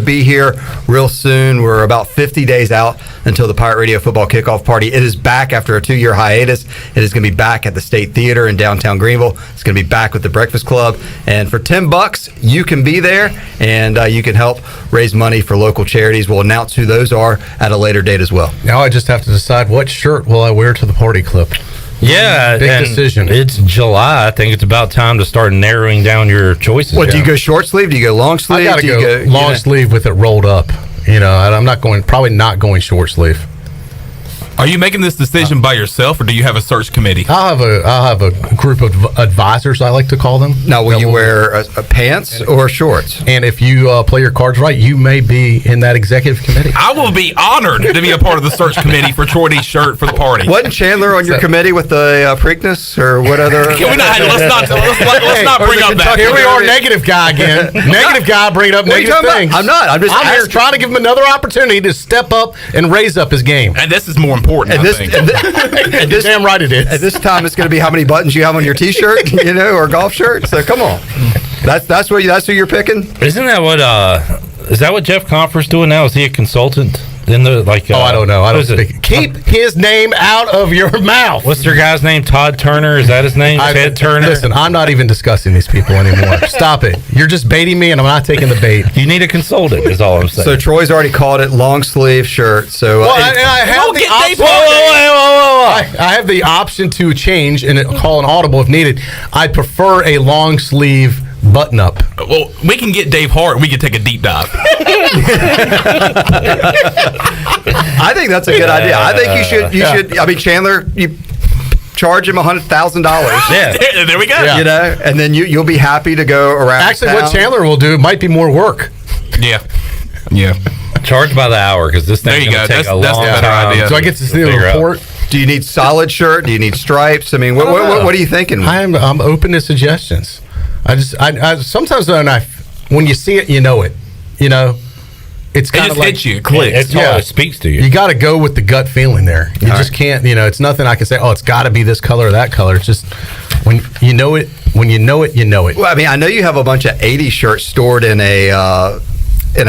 be here real soon. We're about 50 days out until the Pirate Radio football kickoff party. It is back after a 2-year hiatus. It is going to be back at the State Theater in downtown Greenville. It's going to be back with the Breakfast Club. And for $10, you can be there, and you can help raise money for local charities. We'll announce who those are at a later date as well. Now I just have to decide what shirt will I wear to the party clip. Yeah, big decision. It's July. I think it's about time to start narrowing down your choices. What, do you go short sleeve? Do you go long sleeve? I gotta go long sleeve with it rolled up. I'm probably not going short sleeve. Are you making this decision by yourself, or do you have a search committee? I'll have a group of advisors, I like to call them. Now, will you wear pants or shorts? And if you play your cards right, you may be in that executive committee. I will be honored to be a part of the search committee for Troy D's shirt for the party. Wasn't Chandler on your committee with the Preakness, or what other? Let's not bring up that. Here we are, negative guy again. Negative guy bringing up negative things. I'm not. I'm here trying to give him another opportunity to step up and raise up his game. And this is more important. And this, damn right it is. At this time, it's going to be how many buttons you have on your T-shirt, or golf shirt. So come on, that's who you're picking. Isn't that what? Is that what Jeff Confer's doing now? Is he a consultant? I don't know. I don't think. Keep his name out of your mouth. What's their guy's name? Todd Turner? Is that his name? Ted Turner? Listen, I'm not even discussing these people anymore. Stop it. You're just baiting me, and I'm not taking the bait. You need a consultant, is all I'm saying. So Troy's already called it long sleeve shirt. So I have the option to change and call an audible if needed. I prefer a long sleeve button up. Well, we can get Dave Hart. We can take a deep dive. I think that's a good idea. I think you should. I mean, Chandler, you charge him $100,000. Yeah, there we go. Yeah. And then you'll be happy to go around. Actually, town. what Chandler will do might be more work. Yeah. Charge by the hour, because this thing's going to take a long time. Idea. So I get to see the report. Do you need solid shirt? Do you need stripes? I mean, what are you thinking? I'm open to suggestions. I sometimes when you see it, you know it. It's kind of like hits you, clicks. It speaks to you. You got to go with the gut feeling there. You just can't. It's nothing I can say. Oh, it's got to be this color or that color. It's just when you know it. When you know it, you know it. Well, I mean, I know you have a bunch of '80s shirts stored in a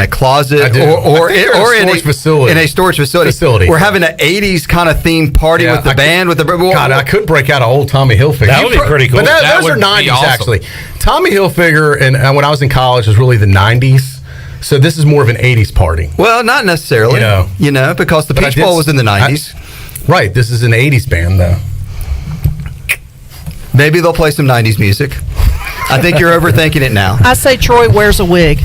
closet or in a facility. In a storage facility. We're having an '80s kind of themed party with the band. God, I could break out an old Tommy Hilfiger. That would be pretty cool. But those are '90s awesome. Actually. Tommy Hilfiger, and when I was in college, was really the '90s. So this is more of an '80s party. Well, not necessarily. Because the Peach Bowl was in the '90s. Right. This is an '80s band, though. Maybe they'll play some '90s music. I think you're overthinking it now. I say Troy wears a wig.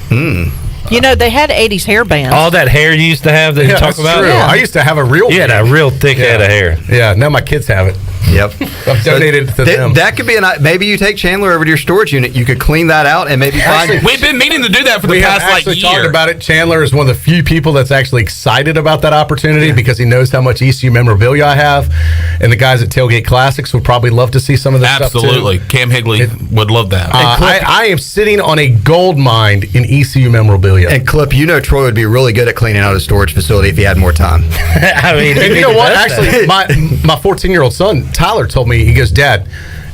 They had 80s hair bands. All that hair you used to have that you talk about? True. Yeah. I used to have a real You had a real thick head of hair. Yeah, now my kids have it. Yep. I've donated it to them. That could be maybe you take Chandler over to your storage unit. You could clean that out and maybe find. We've been meaning to do that for the past year. Talked about it. Chandler is one of the few people that's actually excited about that opportunity because he knows how much ECU memorabilia I have, and the guys at Tailgate Classics would probably love to see some of this stuff too. Absolutely, Cam Higley would love that. I am sitting on a gold mine in ECU memorabilia. And Clip, Troy would be really good at cleaning out a storage facility if he had more time. I mean, and you know what? Actually, my 14-year-old son Tyler told me, he goes, Dad,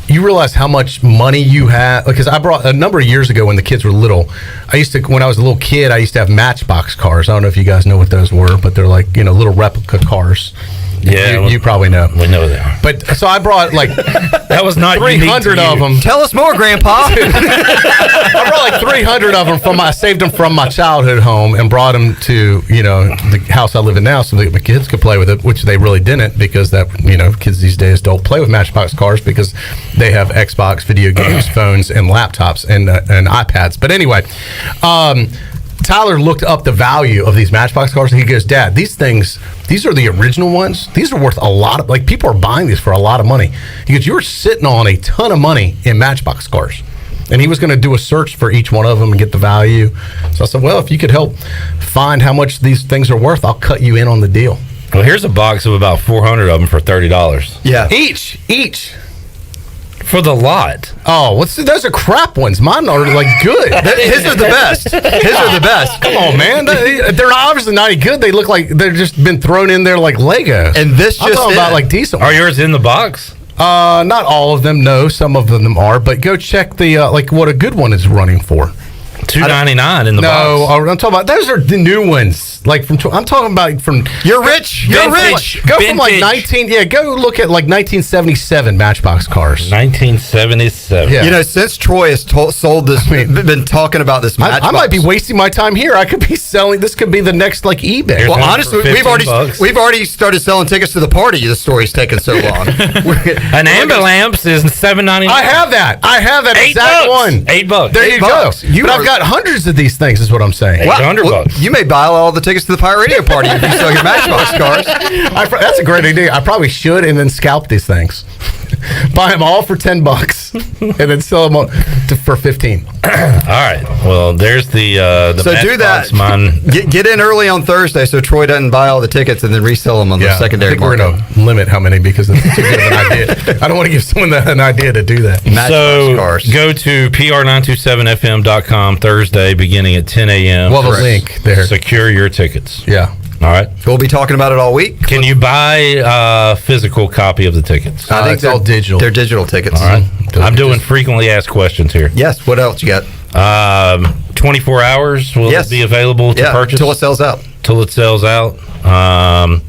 you realize how much money you have? Because I brought a number of years ago when the kids were little. When I was a little kid, I used to have Matchbox cars. I don't know if you guys know what those were, but they're like little reproca cars. Yeah, you probably know. We know they are. But so I brought that was not 300 of them. Tell us more, Grandpa. I brought like 300 of them I saved them from my childhood home and brought them to the house I live in now, so that my kids could play with it, which they really didn't, because kids these days don't play with Matchbox cars because they have Xbox, video games, phones, and laptops and iPads. But anyway. Tyler looked up the value of these Matchbox cars, and he goes, Dad, these are the original ones. These are worth a lot of, people are buying these for a lot of money. He goes, you're sitting on a ton of money in Matchbox cars. And he was going to do a search for each one of them and get the value. So I said, well, if you could help find how much these things are worth, I'll cut you in on the deal. Well, here's a box of about 400 of them for $30. Yeah. Each. For the lot. Oh, those are crap ones. Mine are good. His are the best. Come on, man. They're obviously not good. They look like they've just been thrown in there like Legos. And this I'm talking about decent ones. Are yours in the box? Not all of them. No, some of them are. But go check the what a good one is running for. $2.99 in the box. No, I'm talking about those are the new ones. Like I'm talking about from. You're rich. You're rich. Go from like Vintage. Go look at like 1977 Matchbox cars. 1977. Yeah. You know, since Troy has sold this, been talking about this Matchbox. I might be wasting my time here. I could be selling. This could be the next like eBay. Here's Well, one honestly, for we've already started selling tickets to the party. The story's taken so long. An Ambulamps is $7.99. I have that. Exact one. $8. There you $8. go. But I've got hundreds of these things. Is what I'm saying. Wow. $800. You may buy all the tickets to the Pirate Radio party if you sell your Matchbox cars. That's a great idea. I probably should, and then scalp these things. Buy them all for $10, and then sell them for $15. All right. Well, there's the So do that. Matchbox Get in early on Thursday so Troy doesn't buy all the tickets and then resell them on the secondary I think we're market. going to limit how many because it's too good of an idea. I don't want to give someone an idea to do that. Matchbox So cars. go to pr927fm.com Thursday beginning at 10 a.m. Well, the link there. Secure your tickets. Yeah. All right. We'll be talking about it all week. Can you buy a physical copy of the tickets? I think it's all digital. They're digital tickets. All right. I'm doing frequently asked questions here. Yes. What else you got? 24 hours will it be available to purchase? Until it sells out. Till it sells out. I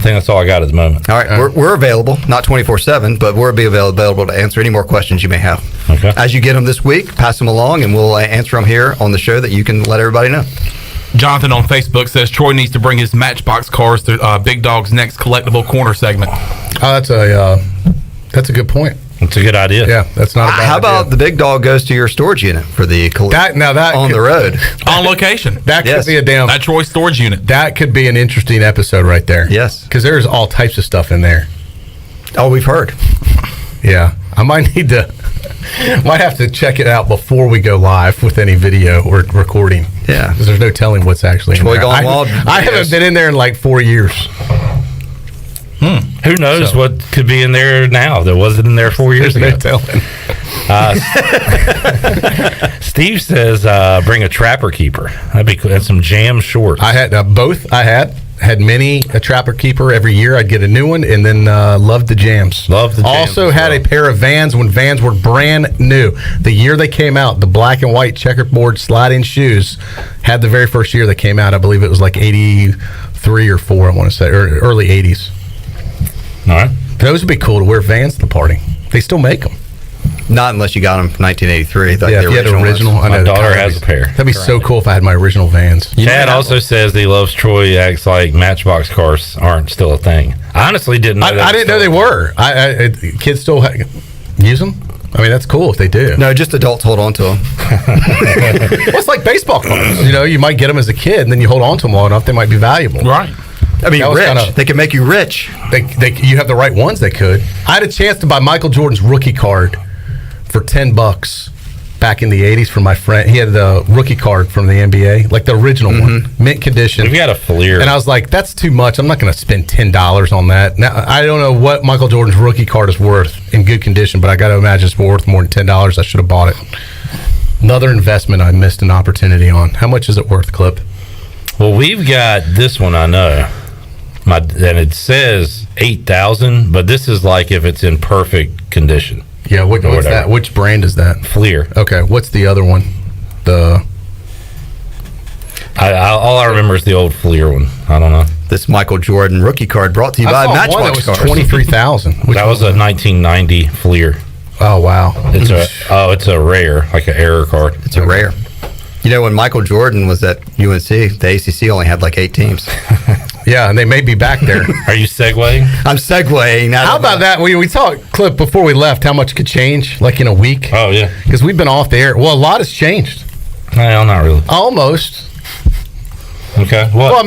think that's all I got at the moment. All right. We're available, not 24/7, but we'll be available to answer any more questions you may have. Okay. As you get them this week, pass them along, and we'll answer them here on the show that you can let everybody know. Jonathan on Facebook says Troy needs to bring his Matchbox cars to Big Dog's next collectible corner segment. That's a good point. That's a good idea. Yeah, that's not a bad How about idea. the Big Dog goes to your storage unit for the on the road? On location. That could be a That Troy storage unit. That could be an interesting episode right there. Yes. Because there's all types of stuff in there. Oh, we've heard. Yeah. I might have to check it out before we go live with any video or recording. Yeah. Because there's no telling what's actually in Troy there. Gone Wild I haven't videos. been in there in like 4 years. Who knows what could be in there now that wasn't in there 4 years There's ago? no telling. Steve says bring a Trapper Keeper. That'd be cool. And some Jam shorts. I had both. I had many a Trapper Keeper every year. I'd get a new one, and then loved the jams. Loved the jams Also as had well. a pair of Vans when Vans were brand new. The year they came out, the black and white checkerboard sliding shoes had the very first year they came out. I believe it was like 83 or 4, I want to say, or early 80s. All right. Those would be cool to wear Vans to the party. They still make them. Not unless you got them from 1983. Like Yeah, the if you had an original. ones. I know My daughter that'd has be- a pair. That'd be so cool if I had my original Vans. Chad also says that he loves Troy. Acts like Matchbox cars aren't still a thing. I honestly didn't know. I didn't know they were. Kids still use them. I mean, that's cool if they do. No, just adults hold on to them. Well, it's like baseball cards. You know, you might get them as a kid, and then you hold on to them long enough, they might be valuable. Right. I mean, That was rich. kinda- They can make you rich. You have the right ones. They could. I had a chance to buy Michael Jordan's rookie card for $10 back in the '80s from my friend. He had the rookie card from the NBA, like the original one, mint condition. We've got a Fleer. And I was like, that's too much. I'm not going to spend $10 on that. Now, I don't know what Michael Jordan's rookie card is worth in good condition, but I got to imagine it's worth more than $10. I should have bought it. Another investment I missed an opportunity on. How much is it worth, Clip? Well, we've got this one. I know, and it says 8,000, but this is like if it's in perfect condition. Yeah, what's whatever. that? Which brand is that? Fleer. Okay, what's the other one? All I remember is the old Fleer one. I don't know. This Michael Jordan rookie card brought to you by I saw one that Matchbox was cars. 23,000. That was a 1990 Fleer. Oh wow! It's a rare, like an error card. It's a rare. You know, when Michael Jordan was at UNC, the ACC only had like 8 teams. Yeah, and they may be back there. Are you segueing? I'm segueing. How about that? We talked, Clip, before we left, how much could change, like in a week? Oh yeah. Because we've been off the air. Well, a lot has changed. No, not really. Almost. Okay. What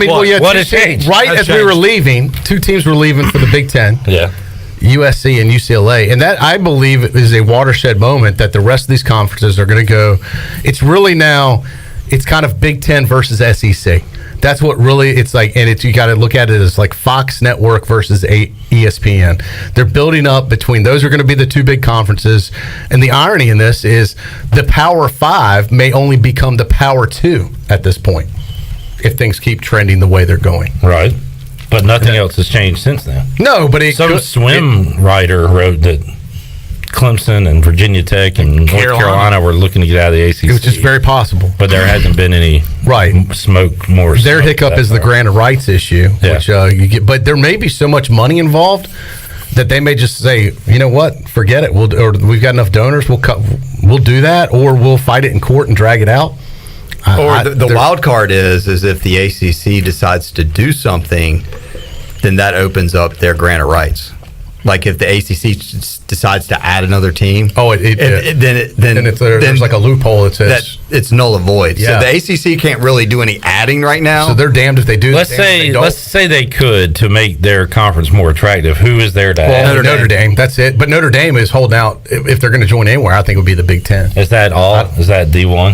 has changed? Right Has as we were changed. leaving, 2 teams were leaving for the Big Ten. Yeah. USC and UCLA, and that I believe is a watershed moment that the rest of these conferences are going to go. It's really now, it's kind of Big Ten versus SEC. That's what really it's like, and it's you got to look at it as like Fox Network versus ESPN. They're building up between those are going to be the 2 big conferences, and the irony in this is the Power 5 may only become the Power 2 at this point if things keep trending the way they're going. Right. But nothing else has changed since then. No, but Some swim writer wrote that Clemson and Virginia Tech and North Carolina were looking to get out of the ACC. It was just very possible. But there hasn't been any smoke. Their hiccup is the grant of rights issue, which you get. But there may be so much money involved that they may just say, you know what, forget it. We've got enough donors. We'll do that, or we'll fight it in court and drag it out. The wild card is if the ACC decides to do something, then that opens up their grant of rights. Like if the ACC decides to add another team, then there's like a loophole that says that it's null and void. Yeah. So the ACC can't really do any adding right now. So they're damned if they do. Let's say they could to make their conference more attractive. Who is there to add? Notre Dame. That's it. But Notre Dame is holding out. If they're going to join anywhere, I think it would be the Big Ten. Is that all? Is that D1?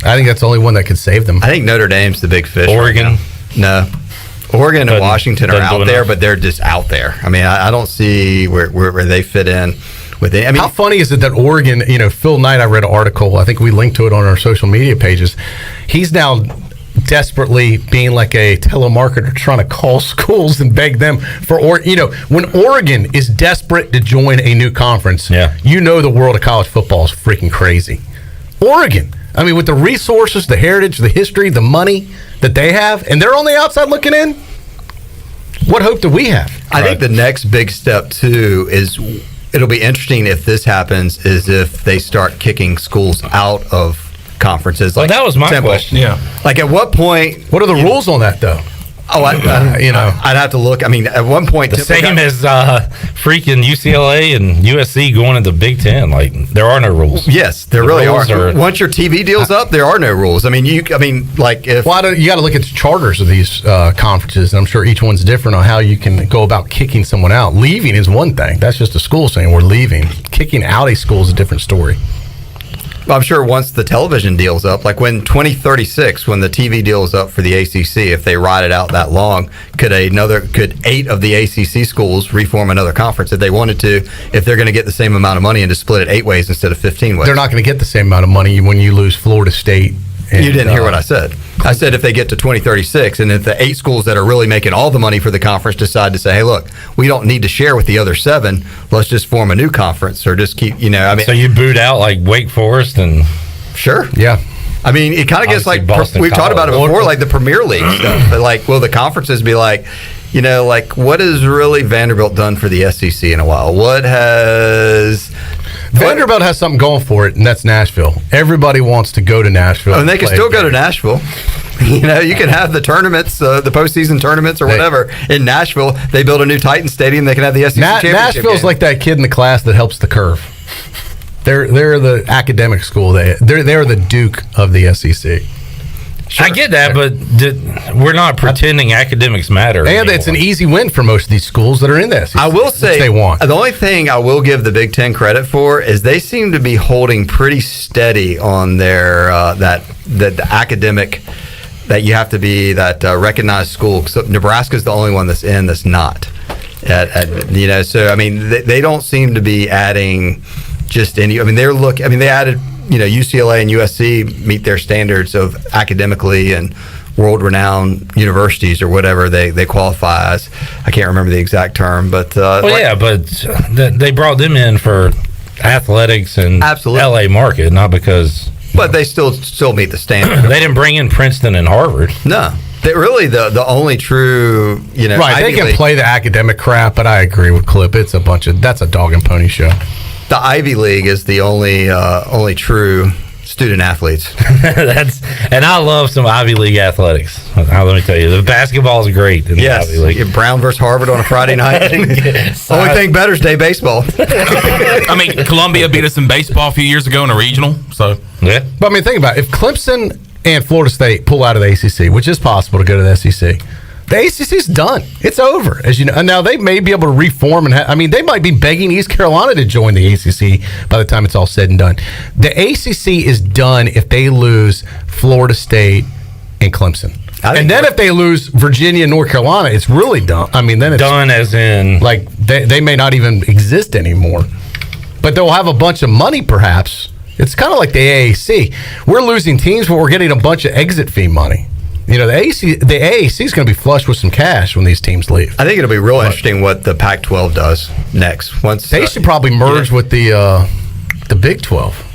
I think that's the only one that could save them. I think Notre Dame's the big fish. Oregon? Right now. No. Oregon and Washington are out there, but they're just out there. I mean, I don't see where they fit in with it. I mean, how funny is it that Oregon, Phil Knight, I read an article, I think we linked to it on our social media pages. He's now desperately being like a telemarketer trying to call schools and beg them for, when Oregon is desperate to join a new conference, the world of college football is freaking crazy. Oregon, I mean, with the resources, the heritage, the history, the money that they have, and they're on the outside looking in, what hope do we have? I think the next big step, too, is it'll be interesting if this happens, is if they start kicking schools out of conferences. That was my question. Yeah. Like, at what point... What are the rules on that, though? Oh, I'd have to look. I mean, at one point... The same as freaking UCLA and USC going into the Big Ten. Like, there are no rules. Yes, there really are. Once your TV deal's up, there are no rules. I mean, if... Well, you got to look at the charters of these conferences, and I'm sure each one's different on how you can go about kicking someone out. Leaving is one thing. That's just a school saying we're leaving. Kicking out a school is a different story. I'm sure once the television deal's up, like when 2036, when the TV deal is up for the ACC, if they ride it out that long, could 8 of the ACC schools reform another conference if they wanted to, if they're going to get the same amount of money and just split it 8 ways instead of 15 ways? They're not going to get the same amount of money when you lose Florida State. You didn't hear what I said. I said if they get to 2036 and if the 8 schools that are really making all the money for the conference decide to say, hey, look, we don't need to share with the other 7, let's just form a new conference or just keep, So you boot out like Wake Forest and... Sure. Yeah. I mean, it kind of gets like, we've talked about it before, like the Premier League stuff. But like, will the conferences be like, what has really Vanderbilt done for the SEC in a while? What has... Vanderbilt has something going for it, and that's Nashville. Everybody wants to go to Nashville. And they can still go to Nashville. You can have the tournaments, the postseason tournaments or whatever in Nashville. They build a new Titan Stadium. They can have the SEC championship. Nashville's like that kid in the class that helps the curve. They're the academic school. They're the Duke of the SEC. Sure. I get that, but we're not pretending academics matter. And anymore. It's an easy win for most of these schools that are in the SEC. I will say, they want. The only thing I will give the Big Ten credit for is they seem to be holding pretty steady on their the academic that you have to be that recognized school. So Nebraska's the only one that's not. So I mean, they don't seem to be adding just any. I mean, they added. UCLA and USC meet their standards of academically and world-renowned universities or whatever they qualify as. I can't remember the exact term, but they brought them in for athletics and LA market, not because. But they still meet the standard. They didn't bring in Princeton and Harvard. No. Really, the only true, right? They can play the academic crap, but I agree with Clip. That's a dog and pony show. The Ivy League is the only true student athletes. And I love some Ivy League athletics. Let me tell you, the basketball is great in the Ivy League. Brown versus Harvard on a Friday night. Only thing better is day baseball. I mean, Columbia beat us in baseball a few years ago in a regional. So yeah. But I mean, think about it. If Clemson and Florida State pull out of the ACC, which is possible to go to the SEC. The ACC's done. It's over, as you know. And now they may be able to reform, they might be begging East Carolina to join the ACC by the time it's all said and done. The ACC is done if they lose Florida State and Clemson. And then if they lose Virginia and North Carolina, it's really done. I mean, then it's done as in like they may not even exist anymore. But they'll have a bunch of money, perhaps. It's kind of like the AAC. We're losing teams, but we're getting a bunch of exit fee money. You know, the AAC is going to be flush with some cash when these teams leave. I think it'll be real interesting what the Pac-12 does next. Once They should probably merge with the Big 12.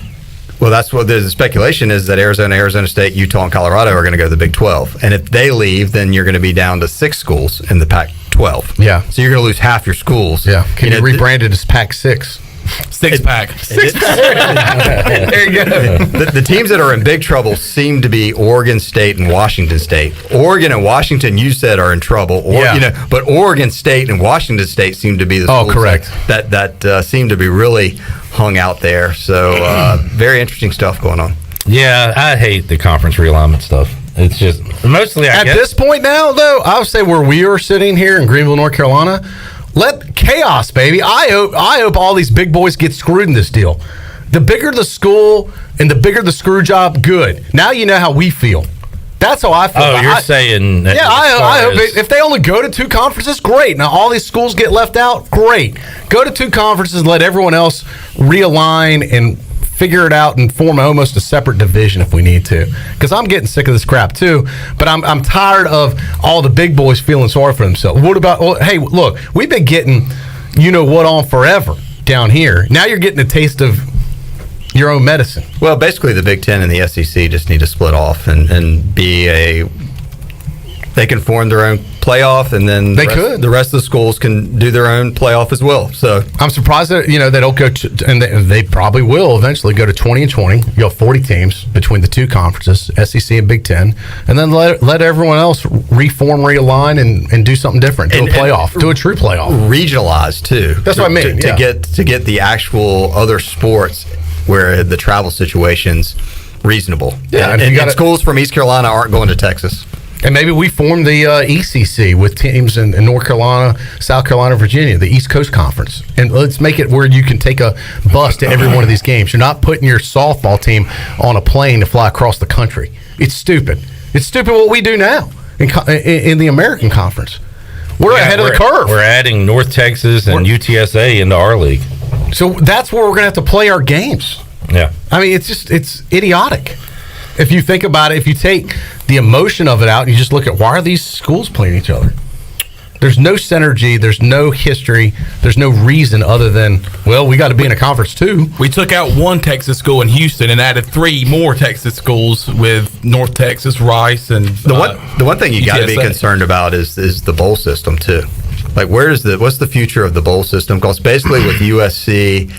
Well, that's what the speculation is, that Arizona State, Utah, and Colorado are going to go to the Big 12. And if they leave, then you're going to be down to 6 schools in the Pac-12. Yeah. So you're going to lose half your schools. Yeah. Can you rebrand it as Pac-6? 6-pack. There you go. The teams that are in big trouble seem to be Oregon State and Washington State. Oregon and Washington, you said, are in trouble. But Oregon State and Washington State seem to be the schools correct. that seem to be really hung out there. So very interesting stuff going on. Yeah, I hate the conference realignment stuff. It's just mostly At this point now, though, I would say where we are sitting here in Greenville, North Carolina, let chaos, baby. I hope all these big boys get screwed in this deal. The bigger the school and the bigger the screw job, good. Now you know how we feel. That's how I feel. Oh, you're saying that. Yeah, I hope if they only go to 2 conferences, great. Now all these schools get left out, great. Go to 2 conferences and let everyone else realign and figure it out and form almost a separate division if we need to. Because I'm getting sick of this crap too. But I'm tired of all the big boys feeling sorry for themselves. What about? Well, hey, look, we've been getting on forever down here. Now you're getting a taste of your own medicine. Well, basically, the Big Ten and the SEC just need to split off and be they can form their own playoff, and then the rest of the schools can do their own playoff as well. So I'm surprised that they don't go to, and they probably will eventually go to 20 and 20. You have 40 teams between the 2 conferences, SEC and Big Ten, and then let everyone else reform, realign, and do something different. Do a playoff, do a true playoff, regionalized too. That's what I mean. To get the actual other sports where the travel situation's reasonable. Yeah, and schools from East Carolina aren't going to Texas. And maybe we form the ECC with teams in North Carolina, South Carolina, Virginia, the East Coast Conference. And let's make it where you can take a bus to every one of these games. You're not putting your softball team on a plane to fly across the country. It's stupid. It's stupid what we do now in the American Conference. We're ahead of the curve. We're adding North Texas and UTSA into our league. So that's where we're going to have to play our games. Yeah. I mean, it's idiotic. If you think about it, if you take the emotion of it out and you just look at why are these schools playing each other? There's no synergy. There's no history. There's no reason other than, well, we got to be in a conference too. We took out 1 Texas school in Houston and added 3 more Texas schools with North Texas, Rice, and the one thing you got to be concerned about is the bowl system too. Like, what's the future of the bowl system? Because basically with USC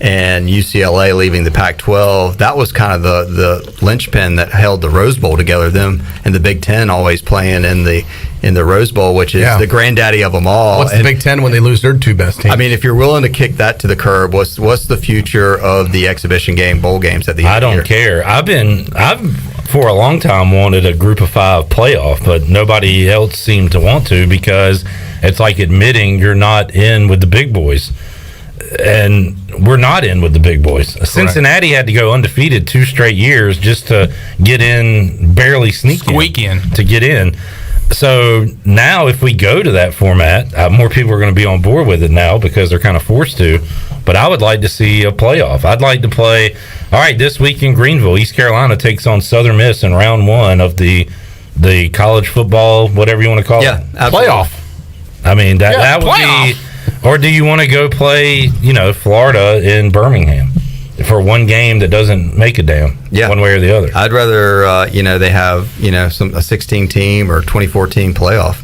and UCLA leaving the Pac-12, that was kind of the linchpin that held the Rose Bowl together. Them and the Big Ten always playing in the Rose Bowl, which is the granddaddy of them all. What's the Big Ten when they lose their 2 best teams? I mean, if you're willing to kick that to the curb, what's the future of the exhibition game bowl games at the end I of the don't year? care. I've for a long time wanted a Group of 5 playoff, but nobody else seemed to want to, because it's like admitting you're not in with the big boys. And we're not in with the big boys. Correct. Cincinnati had to go undefeated 2 straight years just to get in, barely squeak in to get in. So now if we go to that format, more people are going to be on board with it now because they're kind of forced to. But I would like to see a playoff. I'd like to play, all right, this week in Greenville, East Carolina takes on Southern Miss in round 1 of the college football, whatever you want to call it. Playoff. I mean, that would be... Or do you want to go play, Florida in Birmingham for 1 game that doesn't make a damn one way or the other? I'd rather, they have, a 16 team or 24 team playoff.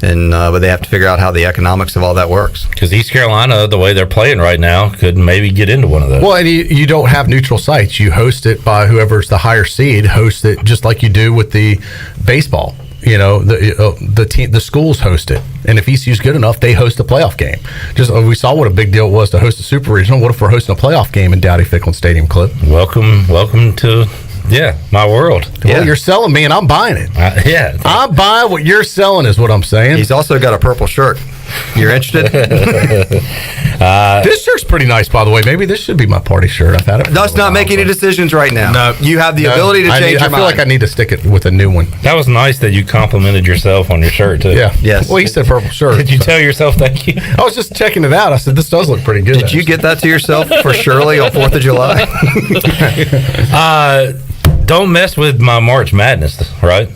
And but they have to figure out how the economics of all that works. Because East Carolina, the way they're playing right now, could maybe get into one of those. Well, and you don't have neutral sites. You host it by whoever's the higher seed, host it just like you do with the baseball. The schools host it, and if ECU's good enough, they host a playoff game. Just we saw what a big deal it was to host a super regional. What if we're hosting a playoff game in Dowdy-Ficklin Stadium, Clip? Welcome to my world. Well, you're selling me, and I'm buying it. I'm buying what you're selling, is what I'm saying. He's also got a purple shirt. You're interested? This shirt's pretty nice, by the way. Maybe this should be my party shirt. I've had it. Let's not make any decisions right now. No. You have the ability to change your mind. I feel like I need to stick it with a new one. That was nice that you complimented yourself on your shirt, too. Yeah. Yes. Well, he said purple shirt. Did you tell yourself thank you? I was just checking it out. I said, this does look pretty good. Did you get that to yourself for Shirley on 4th of July? Don't mess with my March Madness, right?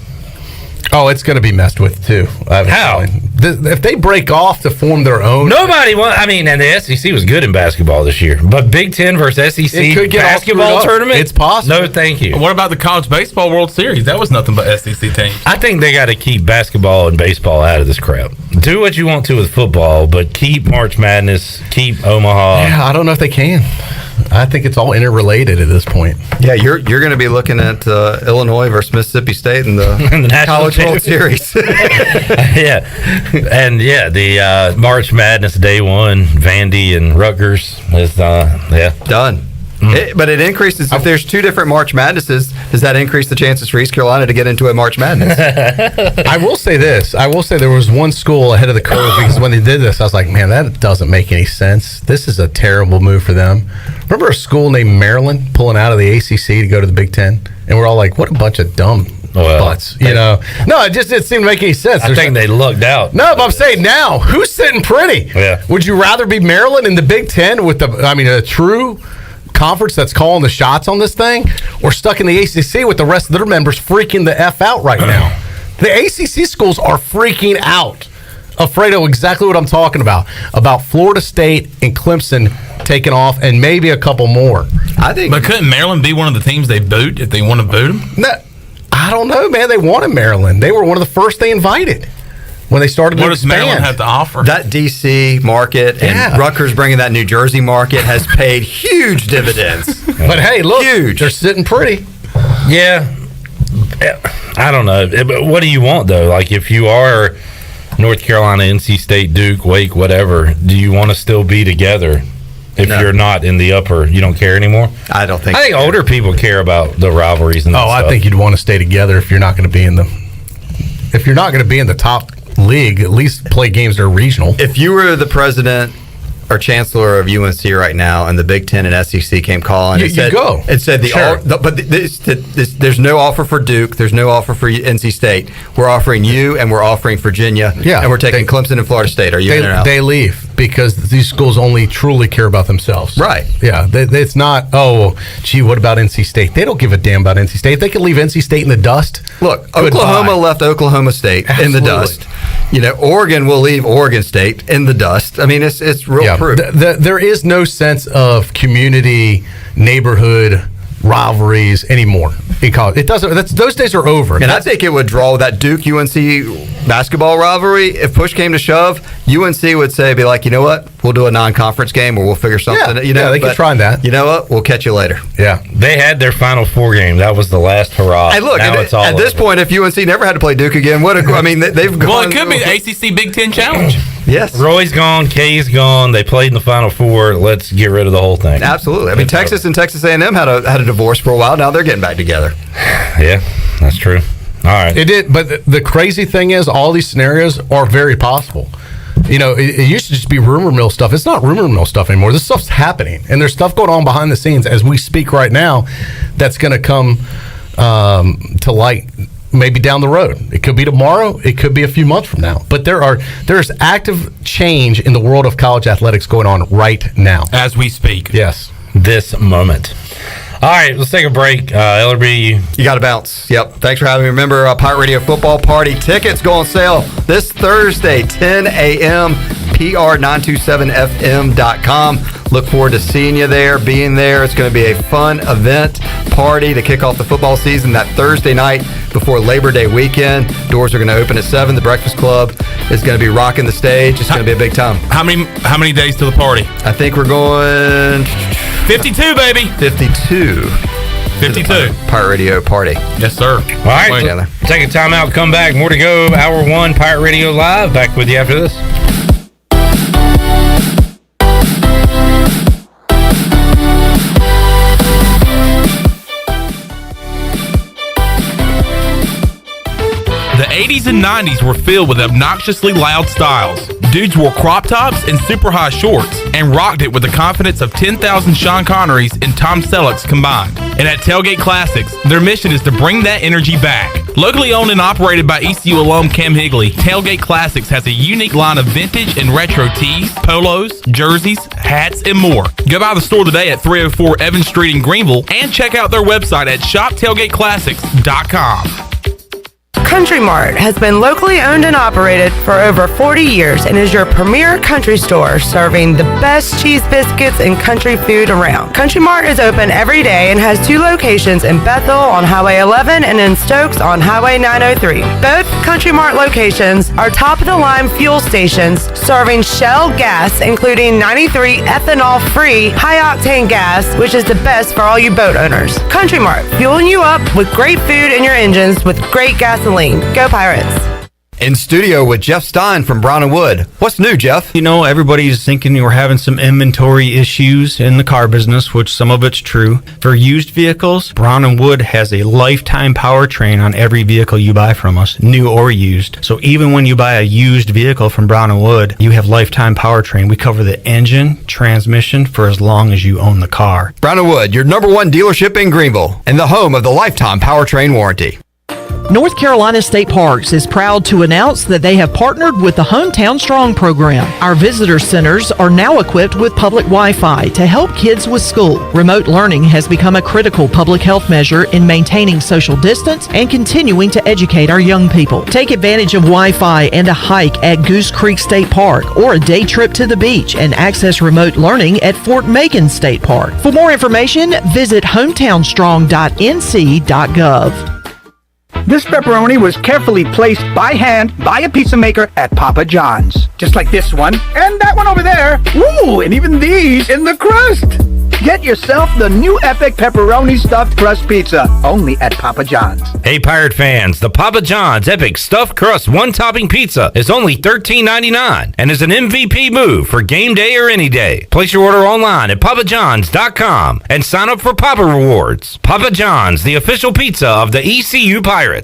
Oh, it's going to be messed with too. How? If they break off to form their own, Nobody wants. I mean, and the SEC was good in basketball this year, but Big Ten versus SEC It could get all basketball screwed up. tournament. It's possible. No, thank you. What about the College Baseball World Series? That was nothing but SEC teams. I think they got to keep basketball and baseball out of this crap. Do what you want to with football, but keep March Madness, keep Omaha. Yeah, I don't know if they can. I think it's all interrelated at this point. Yeah, you're going to be looking at Illinois versus Mississippi State in the, In the National College World Series. Yeah, and the March Madness Day 1, Vandy and Rutgers is Done. But it increases, if there's two different March Madnesses, does that increase the chances for East Carolina to get into a March Madness? I will say this. I will say there was one school ahead of the curve because when they did this, I was like, man, that doesn't make any sense. This is a terrible move for them. Remember a school named Maryland pulling out of the ACC to go to the Big Ten? And we're all like, what a bunch of dumb butts, you know? No, it didn't seem to make any sense. I think they lucked out. No, but I'm saying now, who's sitting pretty? Yeah. Would you rather be Maryland in the Big Ten with a true conference that's calling the shots on this thing, or stuck in the ACC with the rest of their members freaking the F out right now? The ACC schools are freaking out, afraid of exactly what I'm talking about Florida State and Clemson taking off, and maybe a couple more. I think. But couldn't Maryland be one of the teams they boot if they want to boot them? No, I don't know, man. They wanted Maryland. They were one of the first they invited when they started What to does expand. Maryland have to offer? That D.C. market and Rutgers bringing that New Jersey market has paid huge dividends. But hey, look, Huge. they're sitting pretty. Yeah, I don't know. But what do you want though? Like, if you are North Carolina, NC State, Duke, Wake, whatever, do you want to still be together? If No. you're not in the upper, you don't care anymore. I don't think. I think older people care about the rivalries and that I stuff. think you'd want to stay together if you're not going to be in the top league. At least play games that are regional. If you were the president or chancellor of UNC right now, and the Big Ten and SEC came calling, You go. It said Sure. there's no offer for Duke, there's no offer for NC State. We're offering you, and we're offering Virginia, and we're taking Clemson and Florida State. Are you in or out? They leave because these schools only truly care about themselves. Right. Yeah. It's not, what about NC State? They don't give a damn about NC State. They can leave NC State in the dust. Look, Goodbye. Oklahoma left Oklahoma State in the Absolutely. dust. Oregon will leave Oregon State in the dust. I mean, it's real proof. There is no sense of community, neighborhood rivalries anymore in college. It doesn't. Those days are over. And I think it would draw that Duke UNC basketball rivalry. If push came to shove, UNC would be like, you know what, we'll do a non-conference game, or we'll figure something. They could try that. You know what, we'll catch you later. Yeah, they had their Final Four game. That was the last hurrah. Hey, look, now it's all at this over. point, if UNC never had to play Duke again, they've gone. Well, it could be the ACC Big Ten Challenge. Yes, Roy's gone, Kay's gone. They played in the Final Four. Let's get rid of the whole thing. absolutely. I mean, Texas and Texas A&M had a divorce for a while. Now they're getting back together. Yeah, that's true. All right. it did. But the crazy thing is, all these scenarios are very possible. It used to just be rumor mill stuff. It's not rumor mill stuff anymore. This stuff's happening, and there's stuff going on behind the scenes as we speak right now that's going to come to light maybe down the road. It could be tomorrow. It could be a few months from now. But there's active change in the world of college athletics going on right now. As we speak. Yes. This moment. All right, let's take a break. Ellerbe, You got to bounce. Yep. Thanks for having me. Remember, Pirate Radio Football Party tickets go on sale this Thursday, 10 a.m., pr927fm.com. Look forward to seeing you there, being there. It's going to be a fun event, party to kick off the football season that Thursday night before Labor Day weekend. Doors are going to open at 7. The Breakfast Club is going to be rocking the stage. It's going to be a big time. How many days to the party? I think we're going 52, baby. 52. 52. Pirate Radio Party. Yes, sir. all right, Wait. together. take a timeout, come back. More to go. Hour 1, Pirate Radio Live. Back with you after this. The 80s and 90s were filled with obnoxiously loud styles. Dudes wore crop tops and super high shorts and rocked it with the confidence of 10,000 Sean Connerys and Tom Sellecks combined. And at Tailgate Classics, their mission is to bring that energy back. Locally owned and operated by ECU alum Cam Higley, Tailgate Classics has a unique line of vintage and retro tees, polos, jerseys, hats, and more. Go by the store today at 304 Evans Street in Greenville and check out their website at shoptailgateclassics.com. Country Mart has been locally owned and operated for over 40 years and is your premier country store serving the best cheese biscuits and country food around. Country Mart is open every day and has 2 locations in Bethel on Highway 11 and in Stokes on Highway 903. Both Country Mart locations are top-of-the-line fuel stations serving Shell gas, including 93 ethanol-free high-octane gas, which is the best for all you boat owners. Country Mart, fueling you up with great food in your engines with great gasoline. Go Pirates! In studio with Jeff Stein from Brown & Wood. What's new, Jeff? You know, everybody's thinking we're having some inventory issues in the car business, which some of it's true. For used vehicles, Brown & Wood has a lifetime powertrain on every vehicle you buy from us, new or used. So even when you buy a used vehicle from Brown & Wood, you have lifetime powertrain. We cover the engine, transmission for as long as you own the car. Brown & Wood, your #1 dealership in Greenville and the home of the lifetime powertrain warranty. North Carolina State Parks is proud to announce that they have partnered with the Hometown Strong program. Our visitor centers are now equipped with public Wi-Fi to help kids with school. Remote learning has become a critical public health measure in maintaining social distance and continuing to educate our young people. Take advantage of Wi-Fi and a hike at Goose Creek State Park or a day trip to the beach and access remote learning at Fort Macon State Park. For more information, visit hometownstrong.nc.gov. This pepperoni was carefully placed by hand by a pizza maker at Papa John's. Just like this one, and that one over there. Ooh, and even these in the crust. Get yourself the new Epic Pepperoni Stuffed Crust Pizza, only at Papa John's. Hey, Pirate fans, the Papa John's Epic Stuffed Crust One-Topping Pizza is only $13.99 and is an MVP move for game day or any day. Place your order online at papajohns.com and sign up for Papa Rewards. Papa John's, the official pizza of the ECU Pirates.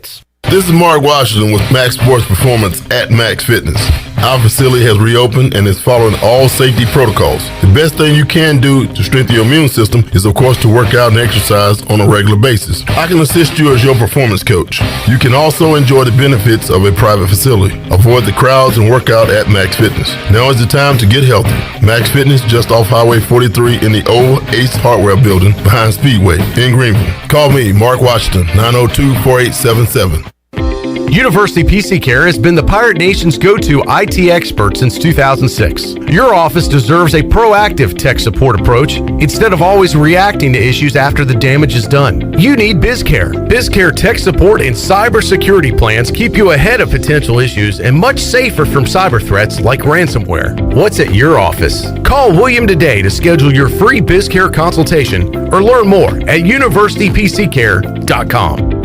This is Mark Washington with Max Sports Performance at Max Fitness. Our facility has reopened and is following all safety protocols. The best thing you can do to strengthen your immune system is, of course, to work out and exercise on a regular basis. I can assist you as your performance coach. You can also enjoy the benefits of a private facility. Avoid the crowds and work out at Max Fitness. Now is the time to get healthy. Max Fitness, just off Highway 43 in the old Ace Hardware building behind Speedway in Greenville. Call me, Mark Washington, 902-4877. University PC Care has been the Pirate Nation's go-to IT expert since 2006. Your office deserves a proactive tech support approach instead of always reacting to issues after the damage is done. You need BizCare. BizCare tech support and cybersecurity plans keep you ahead of potential issues and much safer from cyber threats like ransomware. What's at your office? Call William today to schedule your free BizCare consultation or learn more at universitypccare.com.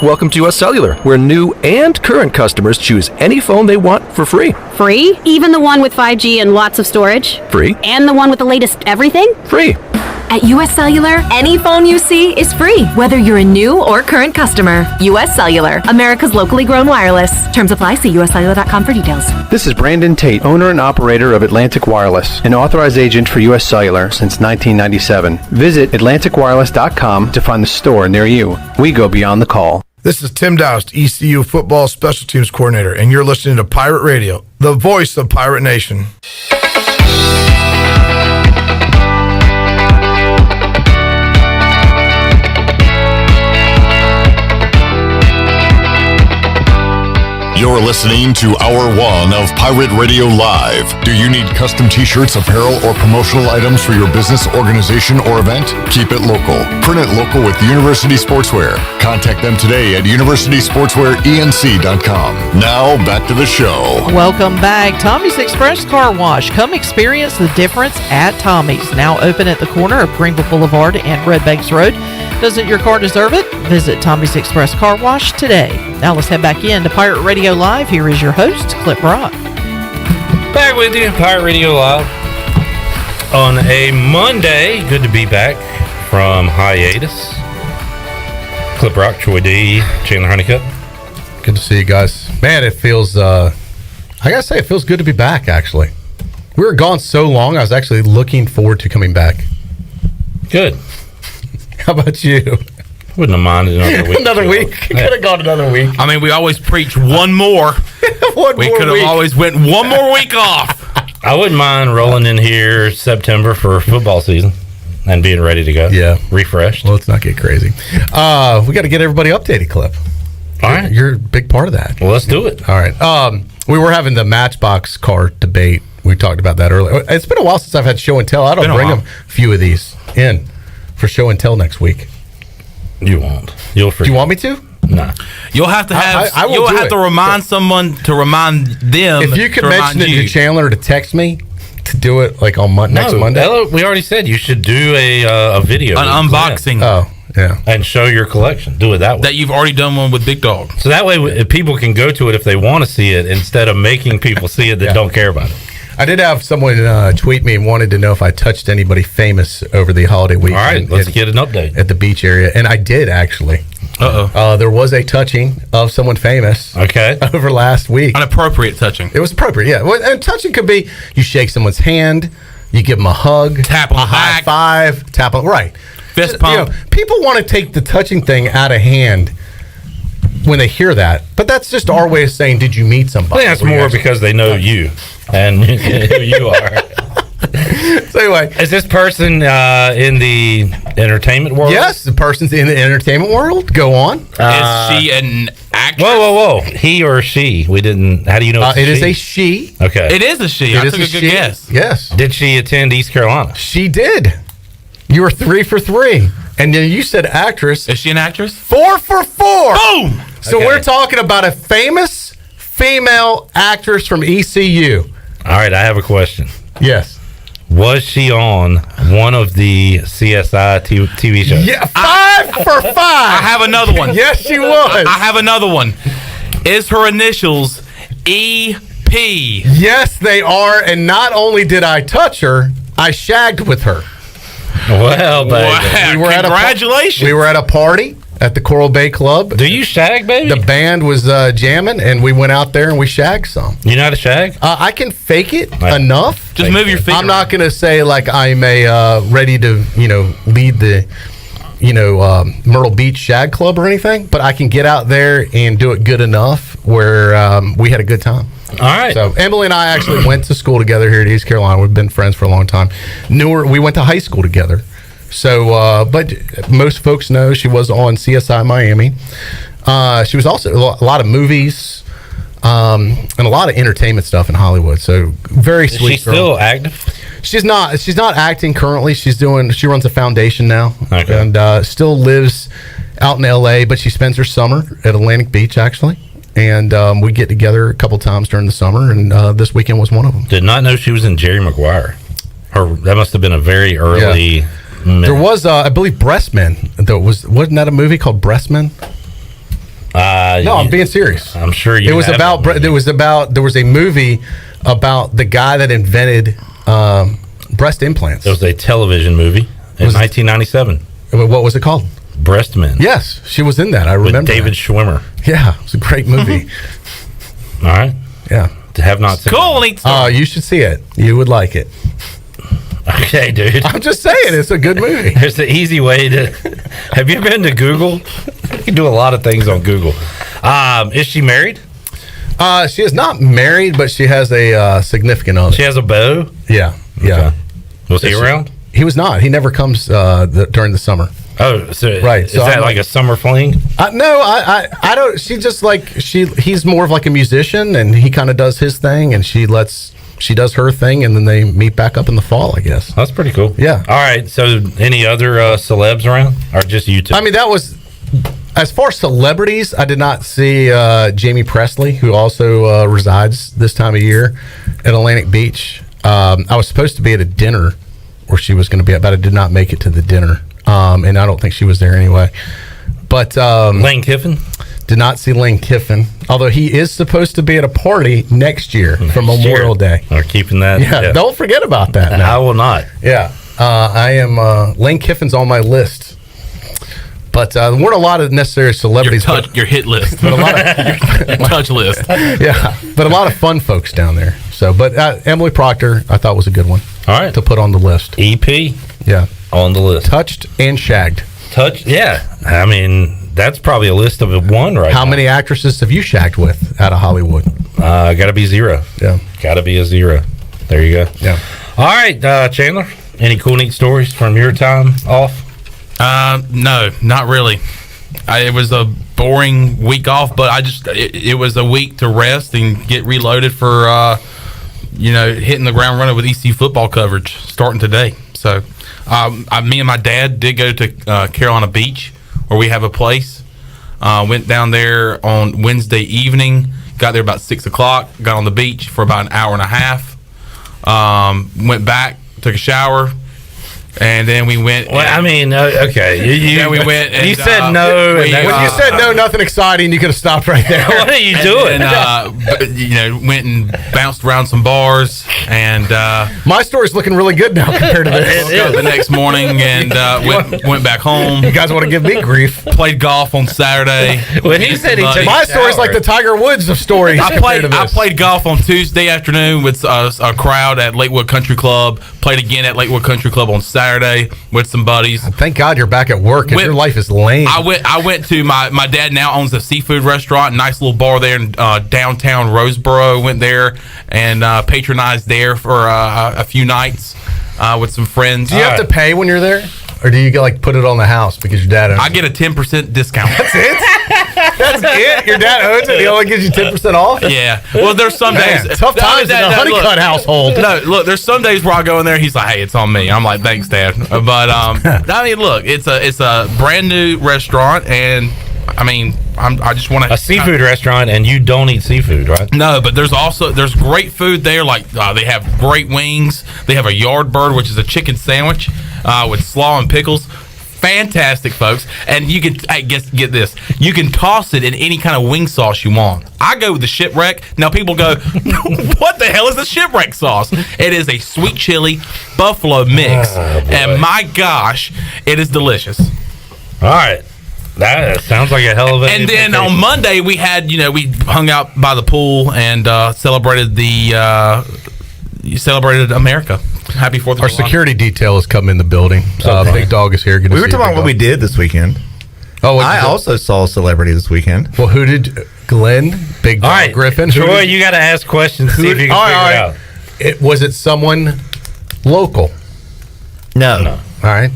Welcome to US Cellular, where new and current customers choose any phone they want for free. Free? Even the one with 5G and lots of storage? Free. And the one with the latest everything? Free. At US Cellular, any phone you see is free, whether you're a new or current customer. US Cellular, America's locally grown wireless. Terms apply. See uscellular.com for details. This is Brandon Tate, owner and operator of Atlantic Wireless, an authorized agent for US Cellular since 1997. Visit atlanticwireless.com to find the store near you. We go beyond the call. This is Tim Doust, ECU Football Special Teams Coordinator, and you're listening to Pirate Radio, the voice of Pirate Nation. You're listening to Hour 1 of Pirate Radio Live. Do you need custom t-shirts, apparel, or promotional items for your business, organization, or event? Keep it local. Print it local with University Sportswear. Contact them today at universitysportswearenc.com. Now, back to the show. Welcome back. Tommy's Express Car Wash. Come experience the difference at Tommy's. Now open at the corner of Greenville Boulevard and Red Banks Road. Doesn't your car deserve it? Visit Tommy's Express Car Wash today. Now let's head back in to Pirate Radio Live. Here is your host, Clip Rock. Back with you, Pirate Radio Live on a Monday. Good to be back from hiatus. Clip Rock, Troy D, Chandler Honeycutt. Good to see you guys. Man, it feels, I gotta say, it feels good to be back, actually. We were gone so long, I was actually looking forward to coming back. Good. How about you? Wouldn't have minded another week. Another week. Could have gone another week. I mean, we always preach one more. We could have always went one more week off. I wouldn't mind rolling in here September for football season. and being ready to go. Yeah. Refreshed. Well, let's not get crazy. We got to get everybody updated, Clip. All right. You're a big part of that. Well, let's do it. All right. We were having the Matchbox car debate. We talked about that earlier. It's been a while since I've had show and tell. I don't bring a few of these in for show and tell next week. You won't. You'll forget. Do you want me to? No. You'll have to have. You'll have to remind someone to remind them. If you could mention it to Chandler to text me to do it like on next Monday. Ella, we already said you should do a video, an unboxing. Oh, yeah, and show your collection. Do it that way. That you've already done one with Big Dog. So that way, people can go to it if they want to see it, instead of making people see it that don't care about it. I did have someone tweet me and wanted to know if I touched anybody famous over the holiday weekend. All right, let's get an update at the beach area, and I did actually. There was a touching of someone famous. Okay. Over last week. An appropriate touching. It was appropriate, yeah. Well, and touching could be you shake someone's hand, you give them a hug, tap on the high back, five, tap on right. Fist pump. You know, people want to take the touching thing out of hand when they hear that, but that's just our way of saying, did you meet somebody? I think that's more because they know you and who you are. So anyway, is this person in the entertainment world? Yes, the person's in the entertainment world. Go on. Is she an actress? Whoa. He or she? We didn't. How do you know it's it is a she. Okay. It is a she. I took a good guess. Yes. Did she attend East Carolina? She did. You were 3 for 3. And then you said actress. Is she an actress? 4 for 4. Boom! So we're talking about a famous female actress from ECU. All right, I have a question. Yes. Was she on one of the CSI TV shows? Yeah, 5 for 5. I have another one. Yes, she was. I have another one. Is her initials EP? Yes, they are. And not only did I touch her, I shagged with her. Well, baby. Wow, congratulations. We were at a party at the Coral Bay Club. Do you shag, baby? The band was jamming, and we went out there and we shagged some. You know how to shag? I can fake it enough. Just move your feet. I'm not going to say like I'm ready to lead the Myrtle Beach Shag Club or anything, but I can get out there and do it good enough where we had a good time. All right. So Emily and I actually went to school together here at East Carolina. We've been friends for a long time. We went to high school together. So, but most folks know she was on CSI Miami. She was also a lot of movies and a lot of entertainment stuff in Hollywood. So very sweet. Is she still active? She's not acting currently. She runs a foundation now, and still lives out in LA. But she spends her summer at Atlantic Beach actually. And we get together a couple times during the summer, and this weekend was one of them. Did not know she was in Jerry Maguire. That must have been a very early. Yeah. There was, I believe, Breastmen. Wasn't that a movie called Breastmen? No, I'm being serious. I'm sure it was about. There was a movie about the guy that invented breast implants. It was a television movie in 1997. What was it called? Breastmen. Yes, she was in that. I remember. With David Schwimmer. Yeah, it was a great movie. All right. Yeah. Have not seen it. Oh, you should see it. You would like it. Okay, dude. I'm just saying, it's a good movie. There's an easy way to. Have you been to Google? You can do a lot of things on Google. Is she married? She is not married, but she has a significant other. She has a beau? Yeah. Yeah. Okay. Was he around? He was not. He never comes during the summer. Oh, so right. Is that like a summer fling? No, I don't. She just he's more of like a musician, and he kind of does his thing, and she does her thing, and then they meet back up in the fall, I guess. That's pretty cool. Yeah. All right. So, any other celebs around, or just you two? I mean, that was as far as celebrities. I did not see Jamie Presley, who also resides this time of year at Atlantic Beach. I was supposed to be at a dinner where she was going to be at, but I did not make it to the dinner. And I don't think she was there anyway. But Lane Kiffin? Did not see Lane Kiffin, although he is supposed to be at a party next year for Memorial Day. We're keeping that. Yeah, don't forget about that. I will not. Yeah, I am. Lane Kiffin's on my list. But there weren't a lot of necessary celebrities. Your hit list. But a lot of your touch list. Yeah, but a lot of fun folks down there. So, but Emily Proctor, I thought was a good one. All right. To put on the list. EP? Yeah. On the list. Touched and shagged. Yeah. I mean, that's probably a list of one right How now. many actresses have you shagged with out of Hollywood? Got to be 0. Yeah. Got to be a 0. There you go. Yeah. All right, Chandler. Any cool, neat stories from your time off? No, not really. It was a boring week off, but it was a week to rest and get reloaded for hitting the ground running with ECU football coverage starting today. So me and my dad did go to Carolina Beach, where we have a place. Went down there on Wednesday evening, got there about 6 o'clock, got on the beach for about an hour and a half, went back, took a shower, and then we went. Well, okay. We went. And, you said no. When you said no, nothing exciting, you could have stopped right there. What are you doing? Went and bounced around some bars, and my story's looking really good now compared to this. Woke up the next morning and went back home. You guys want to give me grief? Played golf on Saturday. When he said he took my story's like the Tiger Woods of stories. I played golf on Tuesday afternoon with a crowd at Lakewood Country Club. Played again at Lakewood Country Club on Saturday with some buddies. Thank God you're back at work and your life is lame. I went to my dad now owns a seafood restaurant, nice little bar there in downtown Roseboro. Went there and patronized there for a few nights with some friends. Do you have to pay when you're there? Or do you put it on the house because your dad owns it? I get a 10% discount. That's it? That's it? Your dad owns it? He only gives you 10% off? Yeah. Well, there's some days. Tough times in the Honeycutt household. No, look, there's some days where I go in there, he's like, hey, it's on me. I'm like, thanks, Dad. But, look, it's a brand new restaurant, and, I just want to... A seafood restaurant, and you don't eat seafood, right? No, but there's great food there. Like, they have great wings. They have a yard bird, which is a chicken sandwich with slaw and pickles. Fantastic, folks. And you can, get this, you can toss it in any kind of wing sauce you want. I go with the Shipwreck. Now, people go, what the hell is the Shipwreck sauce? It is a sweet chili buffalo mix. And my gosh, it is delicious. All right. That sounds like a hell of a... And then on Monday, we had, we hung out by the pool and celebrated America. Happy 4th of July. Our security detail has come in the building. Big Dog is here. We were talking about what we did this weekend. Oh, I also saw a celebrity this weekend. Well, who did? Glenn? Big Dog, all right, Griffin? Troy, you got to ask questions. See if you can figure it out. Was it someone local? No. All right.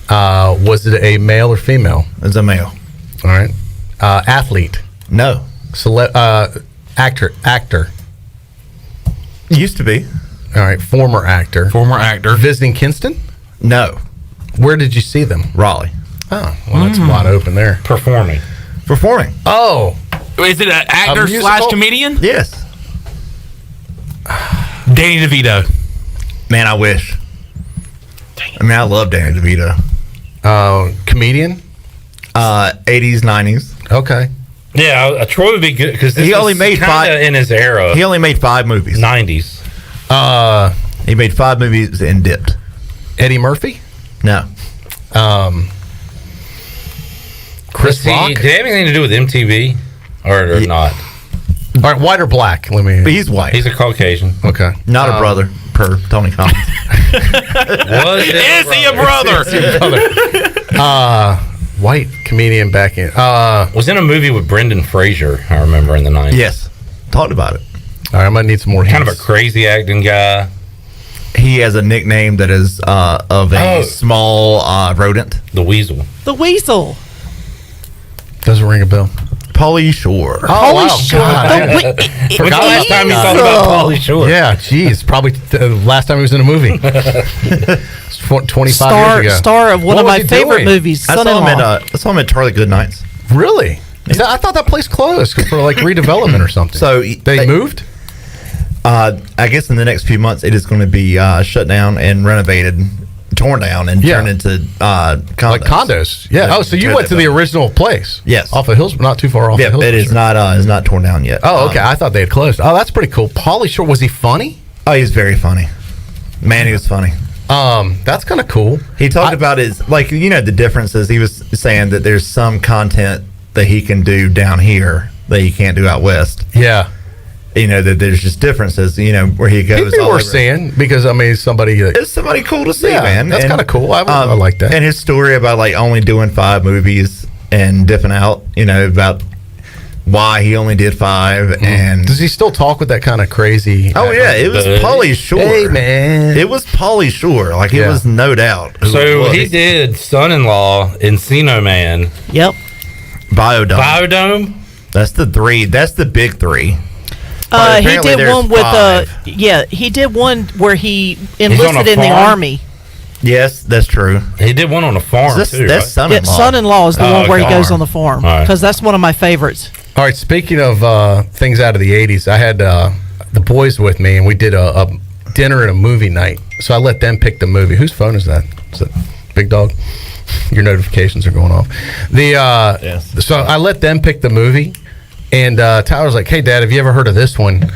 Was it a male or female? It was a male. All right. Athlete? No. Actor? Used to be. All right. Former actor? Visiting Kinston? No. Where did you see them? Raleigh. Oh, well, that's wide open there. Performing. Oh. Is it an actor / comedian? Yes. Danny DeVito. Man, I wish. I love Danny DeVito. Comedian? 80s, 90s. Okay. Yeah, Troy would be good because he only made 5 in his era. He only made 5 movies. 90s. He made 5 movies and dipped. Eddie Murphy? No. Chris Rock? Did it have anything to do with MTV or not? All right, white or black? But he's white. He's a Caucasian. Okay. Not a brother, per Tony Collins. Is he a brother? White comedian back in. Was in a movie with Brendan Fraser, I remember, in the 90s. Yes. Talked about it. All right, I might need some more hints. Kind of a crazy acting guy. He has a nickname that is of a small rodent. The Weasel. The Weasel. Doesn't ring a bell. Pauly Shore. Oh, wow. Shore. God. Forgot last time you thought about Pauly Shore. Yeah, geez. Probably the last time he was in a movie. 25 years ago. Star of one of my favorite movies, Son-in-Law. I saw him at Charlie Goodnight's. Really? I thought that place closed for redevelopment or something. So they moved? I guess in the next few months it is going to be shut down and renovated, torn down and turned into condos. Like condos. Yeah. So you went to the original place? Yes. Off of Hills, not too far off of Hills. It is not torn down yet. Oh, okay. I thought they had closed. Oh, that's pretty cool. Pauly Shore, was he funny? Oh, he's very funny. Man, he was funny. That's kind of cool. He talked about his, the differences. He was saying that there's some content that he can do down here that he can't do out west. Yeah. That there's just differences, where he goes. It'd be worth seeing because, somebody... it's somebody cool to see, man. That's kind of cool. I like that. And his story about, only doing 5 movies and dipping out, about why he only did 5. And does he still talk with that kind of crazy? Oh yeah, it was Pauly Shore. Hey man, it was Pauly Shore. Like it was no doubt. So he did Son-in-Law, Encino Man. Yep. Biodome. That's the 3. That's the big 3. He did one with he did one where he enlisted in the army. Yes, that's true. He did one on a farm too. That's Son-in-Law. Yeah, Son-in-law is the one where he goes on the farm All right. because that's one of my favorites. All right, speaking of things out of the 80s, I had the boys with me, and we did a dinner and a movie night. So I let them pick the movie. Whose phone is that? Is it Big Dog? Your notifications are going off. So I let them pick the movie, and Tyler's like, hey, Dad, have you ever heard of this one?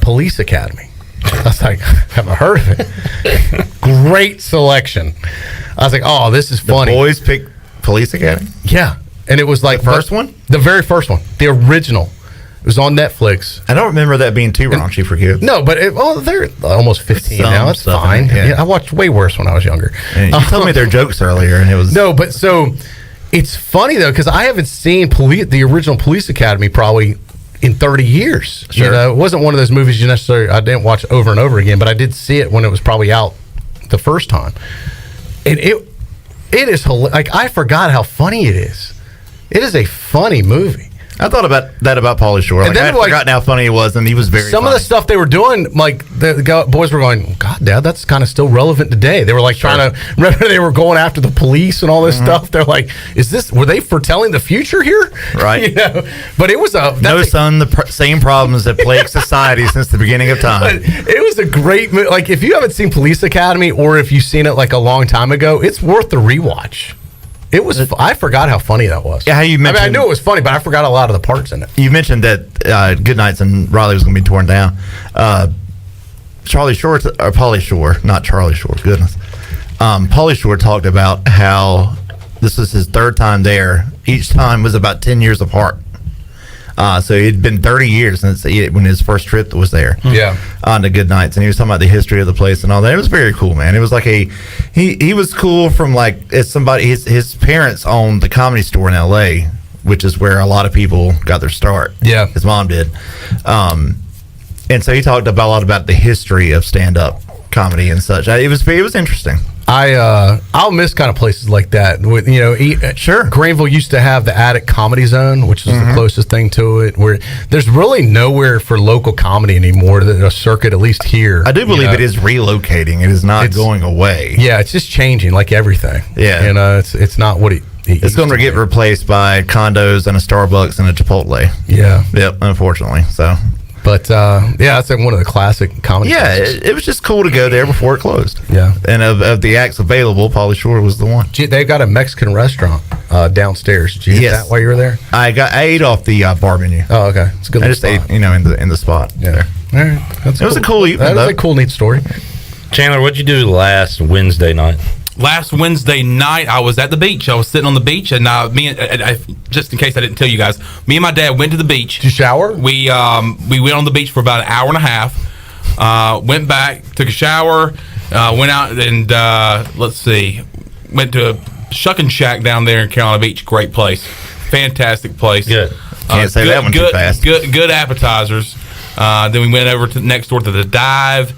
Police Academy. I was like, haven't heard of it. Great selection. I was like, oh, this is funny. The boys picked Police Academy? Yeah. And it was like the first one? The very first one. The original. It was on Netflix. I don't remember that being too raunchy for kids. No, but they're almost 15 now. That's fine. Yeah, I watched way worse when I was younger. And you told me their jokes earlier, and it was... No, but so it's funny, though, because I haven't seen the original Police Academy probably in 30 years. Sure. You know, it wasn't one of those movies I didn't watch over and over again, but I did see it when it was probably out the first time. And it is hilarious. Like, I forgot how funny it is. It is a funny movie. I thought about that about Pauly Shore. Like, I had forgotten how funny he was, and he was very Some funny. of the stuff they were doing, like, the boys were going, God, Dad, that's kind of still relevant today. They were, like, trying to... Remember, they were going after the police and all this stuff? They're like, were they foretelling the future here? Right. You know? But it was son, the same problems that plague society since the beginning of time. It was a great movie. Like, if you haven't seen Police Academy, or if you've seen it, like, a long time ago, it's worth the rewatch. It was. I forgot how funny that was. Yeah, how you mentioned. I knew it was funny, but I forgot a lot of the parts in it. You mentioned that Goodnights in Raleigh was going to be torn down. Pauly Shore, not Charlie Shore. Goodness. Pauly Shore talked about how this was his 3rd time there. Each time was about 10 years apart. So it'd been 30 years since when his first trip was there. Yeah. On the Goodnights, and he was talking about the history of the place and all that. It was very cool, man. It was like he was cool from like as somebody. His parents owned the Comedy Store in L.A., which is where a lot of people got their start. Yeah, his mom did. And so he talked about a lot about the history of stand-up comedy and such. It was interesting. I'll miss kind of places like that. With, you know, sure. Greenville used to have the Attic Comedy Zone, which is the closest thing to it. Where there's really nowhere for local comedy anymore. A circuit, at least here. I do believe it is relocating. It is not going away. Yeah, it's just changing, like everything. Yeah, and it's not what it's going to get replaced by condos and a Starbucks and a Chipotle. Yeah. Yep. Unfortunately, so. But yeah, that's like one of the classic comedy. Yeah, it was just cool to go there before it closed. Yeah, and of the acts available, Pauly Shore was the one. They've got a Mexican restaurant downstairs. Did you eat that while you were there? I ate off the bar menu. Oh, okay, it's a good. I just ate, in the spot. Yeah, there. All right, it was a cool evening. That was a cool, neat story. Chandler, what'd you do last Wednesday night? Last Wednesday night, I was at the beach. I was sitting on the beach, and just in case I didn't tell you guys, me and my dad went to the beach. Did you shower? We went on the beach for about an hour and a half. Went back, took a shower, went out and went to a shucking shack down there in Carolina Beach. Great place, fantastic place. Good. Can't say that one too fast. Good appetizers. Then we went over to next door to the Dive.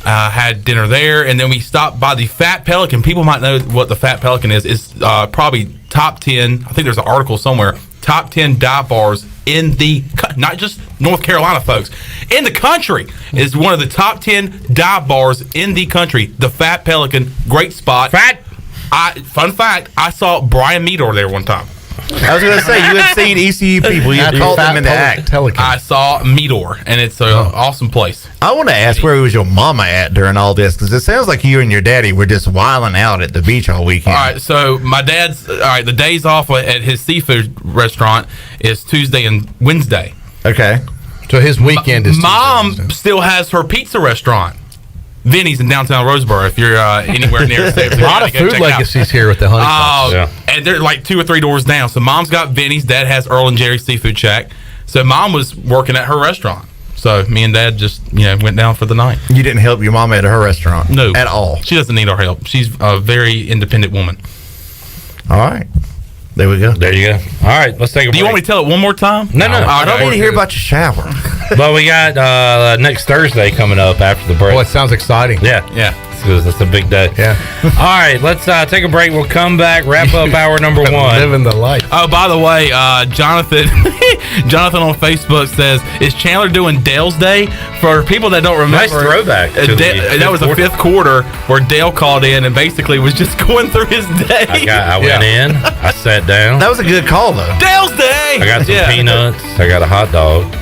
Had dinner there, and then we stopped by the Fat Pelican. People might know what the Fat Pelican is. It's probably top 10. I think there's an article somewhere. Top 10 dive bars in not just North Carolina, folks, in the country. Is one of the top 10 dive bars in the country. The Fat Pelican, great spot. Fun fact: I saw Brian Meador there one time. I was going to say, you have seen ECU people. You called them in the act. I saw Meador, and it's an awesome place. I want to ask, where was your mama at during all this? Because it sounds like you and your daddy were just wilding out at the beach all weekend. All right, so my dad's, the days off at his seafood restaurant is Tuesday and Wednesday. Okay. So his weekend is Mom still has her pizza restaurant. Vinny's in downtown Roseboro. If you're anywhere near, a lot of food legacies here with the honey. And they're like 2 or 3 doors down. So Mom's got Vinny's. Dad has Earl and Jerry's Seafood Shack. So Mom was working at her restaurant. So me and Dad just went down for the night. You didn't help your mom at her restaurant? No, at all. She doesn't need our help. She's a very independent woman. All right. There we go. There you go. All right, let's take a break. Do you want me to tell it one more time? No. I don't need to hear about your shower. But we got next Thursday coming up after the break. Well, it sounds exciting. Yeah. It's a big day. Yeah. All right, let's take a break. We'll come back, wrap up hour number 1. Living the life. Oh, by the way, Jonathan on Facebook says, is Chandler doing Dale's Day? For people that don't remember, Nice throwback. That was the fifth quarter where Dale called in and basically was just going through his day. I went in, I sat down. That was a good call, though. Dale's Day! I got some peanuts. I got a hot dog.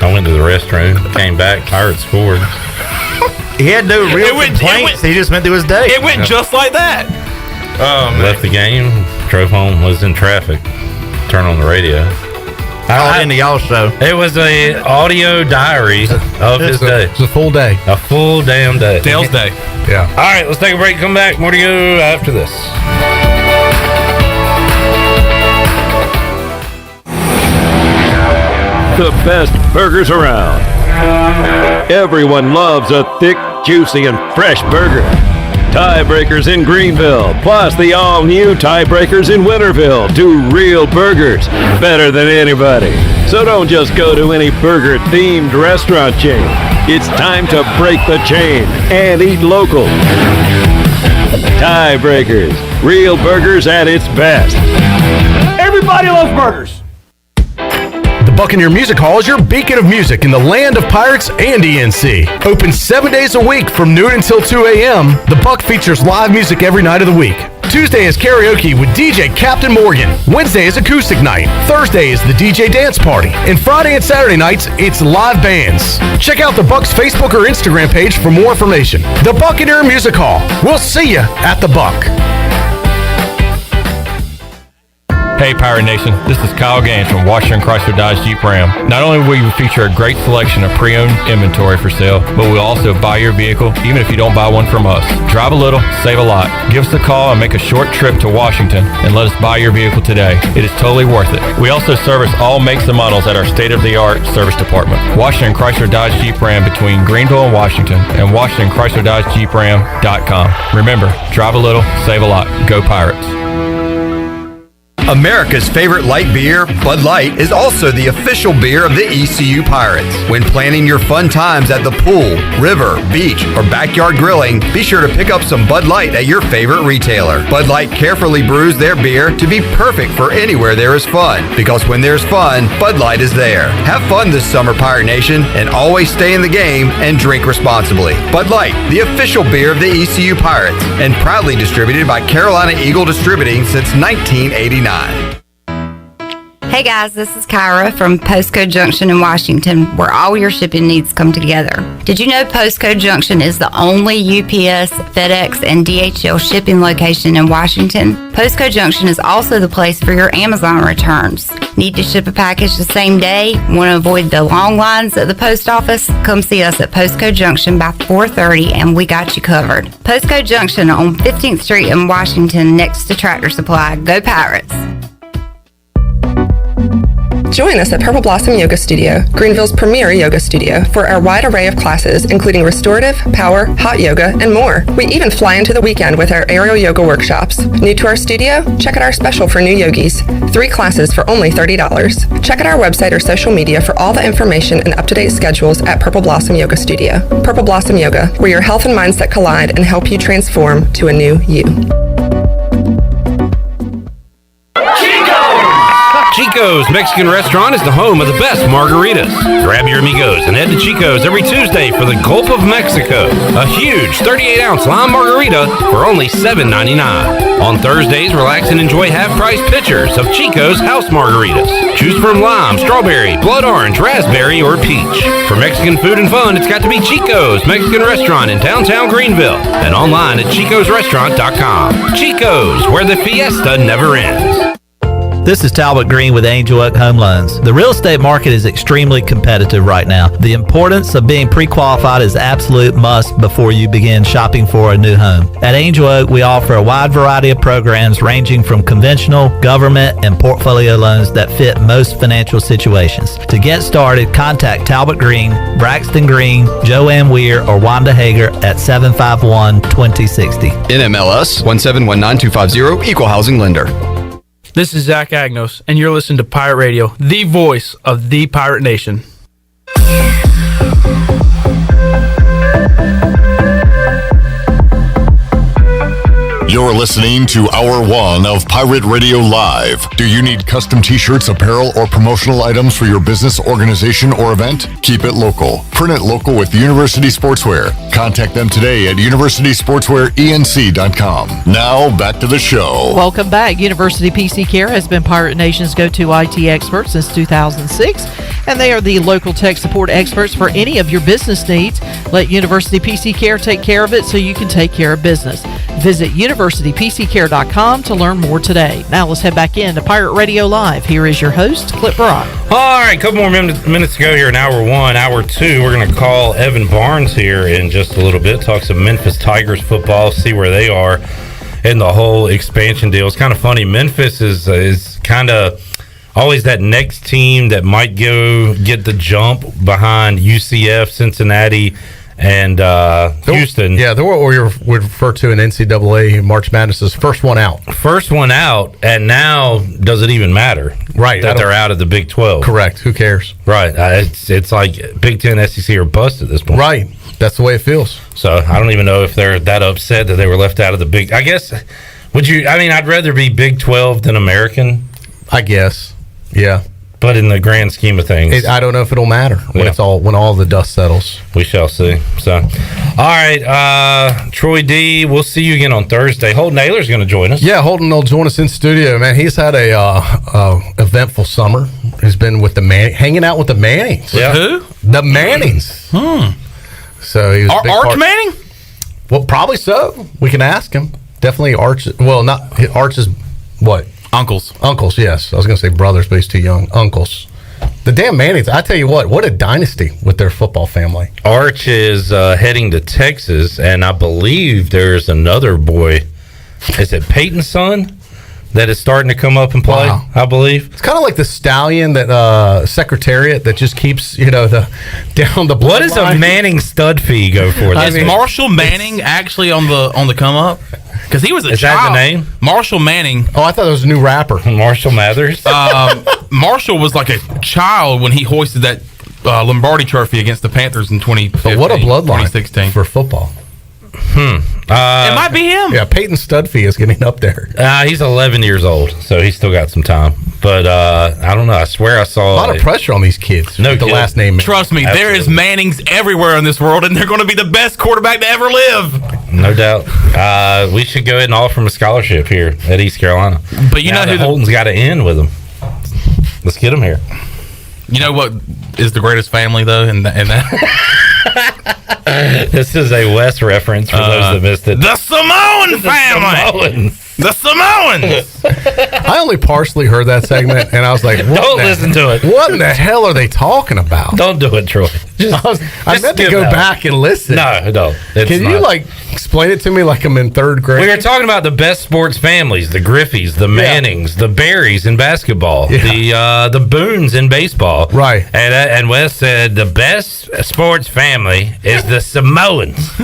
I went to the restroom, came back, Pirates scored. He had no real complaints. He just went through his day. It went just like that. Left the game, drove home, was in traffic. Turn on the radio. Called into y'all's show. It was a audio diary of his day. It's a full day. A full damn day. Dale's Day. Yeah. All right, let's take a break. Come back. More to go after this. The best burgers around. Everyone loves a thick, juicy, and fresh burger. Tiebreakers in Greenville, plus the all-new Tiebreakers in Winterville, do real burgers better than anybody. So don't just go to any burger-themed restaurant chain. It's time to break the chain and eat local. Tiebreakers, real burgers at its best. Everybody loves burgers. The Buccaneer Music Hall is your beacon of music in the land of Pirates and ENC. Open 7 days a week from noon until 2 a.m., the Buck features live music every night of the week. Tuesday is karaoke with DJ Captain Morgan. Wednesday is acoustic night. Thursday is the DJ dance party. And Friday and Saturday nights, it's live bands. Check out the Buck's Facebook or Instagram page for more information. The Buccaneer Music Hall. We'll see you at the Buck. Hey Pirate Nation, this is Kyle Gaines from Washington Chrysler Dodge Jeep Ram. Not only will we feature a great selection of pre-owned inventory for sale, but we'll also buy your vehicle even if you don't buy one from us. Drive a little, save a lot. Give us a call and make a short trip to Washington and let us buy your vehicle today. It is totally worth it. We also service all makes and models at our state-of-the-art service department. Washington Chrysler Dodge Jeep Ram between Greenville and Washington, and WashingtonChryslerDodgeJeepRam.com. Remember, drive a little, save a lot. Go Pirates. America's favorite light beer, Bud Light, is also the official beer of the ECU Pirates. When planning your fun times at the pool, river, beach, or backyard grilling, be sure to pick up some Bud Light at your favorite retailer. Bud Light carefully brews their beer to be perfect for anywhere there is fun, because when there's fun, Bud Light is there. Have fun this summer, Pirate Nation, and always stay in the game and drink responsibly. Bud Light, the official beer of the ECU Pirates, and proudly distributed by Carolina Eagle Distributing since 1989. Hey guys, this is Kyra from Postcode Junction in Washington, where all your shipping needs come together. Did you know Postcode Junction is the only UPS, FedEx, and DHL shipping location in Washington? Postcode Junction is also the place for your Amazon returns. Need to ship a package the same day? Want to avoid the long lines at the post office? Come see us at Postcode Junction by 4:30 and we got you covered. Postcode Junction on 15th Street in Washington next to Tractor Supply. Go Pirates! Join us at Purple Blossom Yoga Studio, Greenville's premier yoga studio, for our wide array of classes, including restorative, power, hot yoga, and more. We even fly into the weekend with our aerial yoga workshops. New to our studio? Check out our special for new yogis. 3 classes for only $30. Check out our website or social media for all the information and up-to-date schedules at Purple Blossom Yoga Studio. Purple Blossom Yoga, where your health and mindset collide and help you transform to a new you. Chico's Mexican Restaurant is the home of the best margaritas. Grab your amigos and head to Chico's every Tuesday for the Gulf of Mexico, a huge 38-ounce lime margarita for only $7.99. On Thursdays, relax and enjoy half-price pitchers of Chico's house margaritas. Choose from lime, strawberry, blood orange, raspberry, or peach. For Mexican food and fun, it's got to be Chico's Mexican Restaurant in downtown Greenville and online at chicosrestaurant.com. Chico's, where the fiesta never ends. This is Talbot Green with Angel Oak Home Loans. The real estate market is extremely competitive right now. The importance of being pre-qualified is absolute must before you begin shopping for a new home. At Angel Oak, we offer a wide variety of programs ranging from conventional, government, and portfolio loans that fit most financial situations. To get started, contact Talbot Green, Braxton Green, Joanne Weir, or Wanda Hager at 751-2060. NMLS 1719250, Equal Housing Lender. This is Zach Agnos, and you're listening to Pirate Radio, the voice of the Pirate Nation. You're listening to Hour 1 of Pirate Radio Live. Do you need custom t-shirts, apparel, or promotional items for your business, organization, or event? Keep it local. Print it local with University Sportswear. Contact them today at universitysportswearenc.com. Now, back to the show. Welcome back. University PC Care has been Pirate Nation's go-to IT expert since 2006, and they are the local tech support experts for any of your business needs. Let University PC Care take care of it so you can take care of business. Visit universitypccare.com to learn more today. Now let's head back into Pirate Radio Live. Here is your host, Clip Brock. All right, a couple more minutes to go here in Hour 1. Hour 2, we're going to call Evan Barnes here in just a little bit, talk some Memphis Tigers football, see where they are in the whole expansion deal. It's kind of funny. Memphis is kind of always that next team that might go get the jump behind UCF, Cincinnati, and Houston. Yeah, they're what we would refer to in NCAA March Madness as first one out. First one out, and now does it even matter? Right. That they're out of the Big 12. Correct. Who cares? Right. It's like Big 10, SEC are bust at this point. Right. That's the way it feels. So I don't even know if they're that upset that they were left out of the Big. I guess, I'd rather be Big 12 than American. I guess. Yeah. But in the grand scheme of things, I don't know if it'll matter when when all the dust settles. We shall see. So, all right, Troy D, we'll see you again on Thursday. Holden Naylor's going to join us. Yeah, Holden will join us in studio. Man, he's had a eventful summer. He's been with hanging out with the Mannings. Yeah. Who? The Mannings. So he was Arch Manning. Well, probably so. We can ask him. Definitely Arch. Well, not Arch is what. Uncles, yes. I was going to say brothers, but he's too young. Uncles. The damn Mannings, I tell you what a dynasty with their football family. Arch is heading to Texas, and I believe there's another boy. Is it Peyton's son that is starting to come up and play? Wow. I believe. It's kind of like the stallion that Secretariat that just keeps, down the What does a Manning stud fee go for? Is Marshall Manning actually on the come up? Because he was a child. Is that the name? Marshall Manning. Oh, I thought it was a new rapper. Marshall Mathers. Marshall was like a child when he hoisted that Lombardi Trophy against the Panthers in 2015. But what a bloodline 2016 for football. It might be him. Yeah, Peyton Studfee is getting up there. He's 11 years old, so he's still got some time. But I don't know. I swear I saw a lot of pressure on these kids. No, the last name. Trust me, Absolutely. there is Mannings everywhere in this world, and they're going to be the best quarterback to ever live. No doubt. We should go ahead and offer him a scholarship here at East Carolina. But you know who Holden's got to end with him. Let's get him here. You know what is the greatest family though? In that. This is a West reference for those that missed it. The Samoan family. The Samoans. I only partially heard that segment, and I was like, don't listen to it. What in the hell are they talking about? Don't do it, Troy. I meant to go back and listen. No, don't. Can you explain it to me like I'm in third grade? We were talking about the best sports families: the Griffeys, the Mannings, the Berries in basketball, the Boones in baseball. Right. And Wes said the best sports family is the Samoans.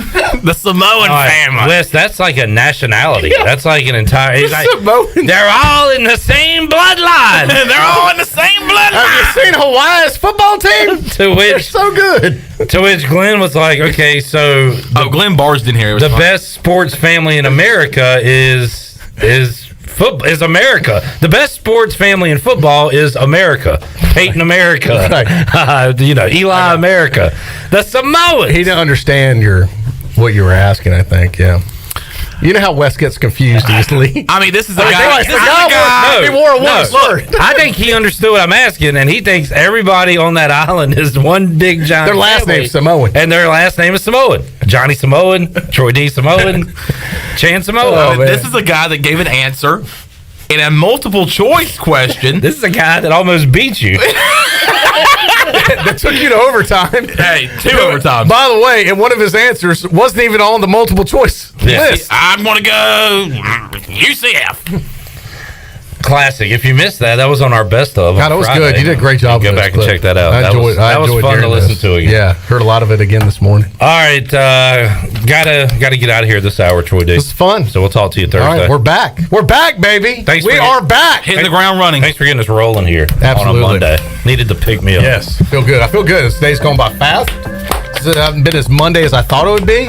The Samoan family. Wes, that's like a nationality. Yeah. That's like an entire. Samoans. They're all in the same bloodline. They're all in the same bloodline. Have you seen Hawaii's football team? They're so good. To which Glenn was like, okay, so Glenn Barsden here. The best sports family in America is America. The best sports family in football is America. Peyton America. Right. Eli America. The Samoans. He didn't understand what you were asking, I think, yeah. You know how Wes gets confused easily. I mean, this is a guy. He wore a one shirt. I think he understood what I'm asking, and he thinks everybody on that island is one big giant. Their last name is Samoan, and their last name is Samoan. Johnny Samoan, Troy D. Samoan, Chan Samoan. This is a guy that gave an answer in a multiple choice question. This is a guy that almost beat you. That took you to overtime. Hey, 2 overtimes. By the way, and one of his answers wasn't even on the multiple choice list. I'm going to go UCF. Classic. If you missed that was on our best of. God, it was Friday. good. You did a great job. Go with back this and check that out. I enjoyed that was fun to listen to again. Yeah, heard a lot of it again this morning. All right, gotta get out of here this hour, Troy D. It's fun. So we'll talk to you Thursday. All right, we're back. We're back, baby. We are back. Hitting the ground running. Thanks for getting us rolling here Absolutely. on a Monday. Needed to pick me up. Yes, feel good. I feel good. This day's going by fast. It hasn't been as Monday as I thought it would be.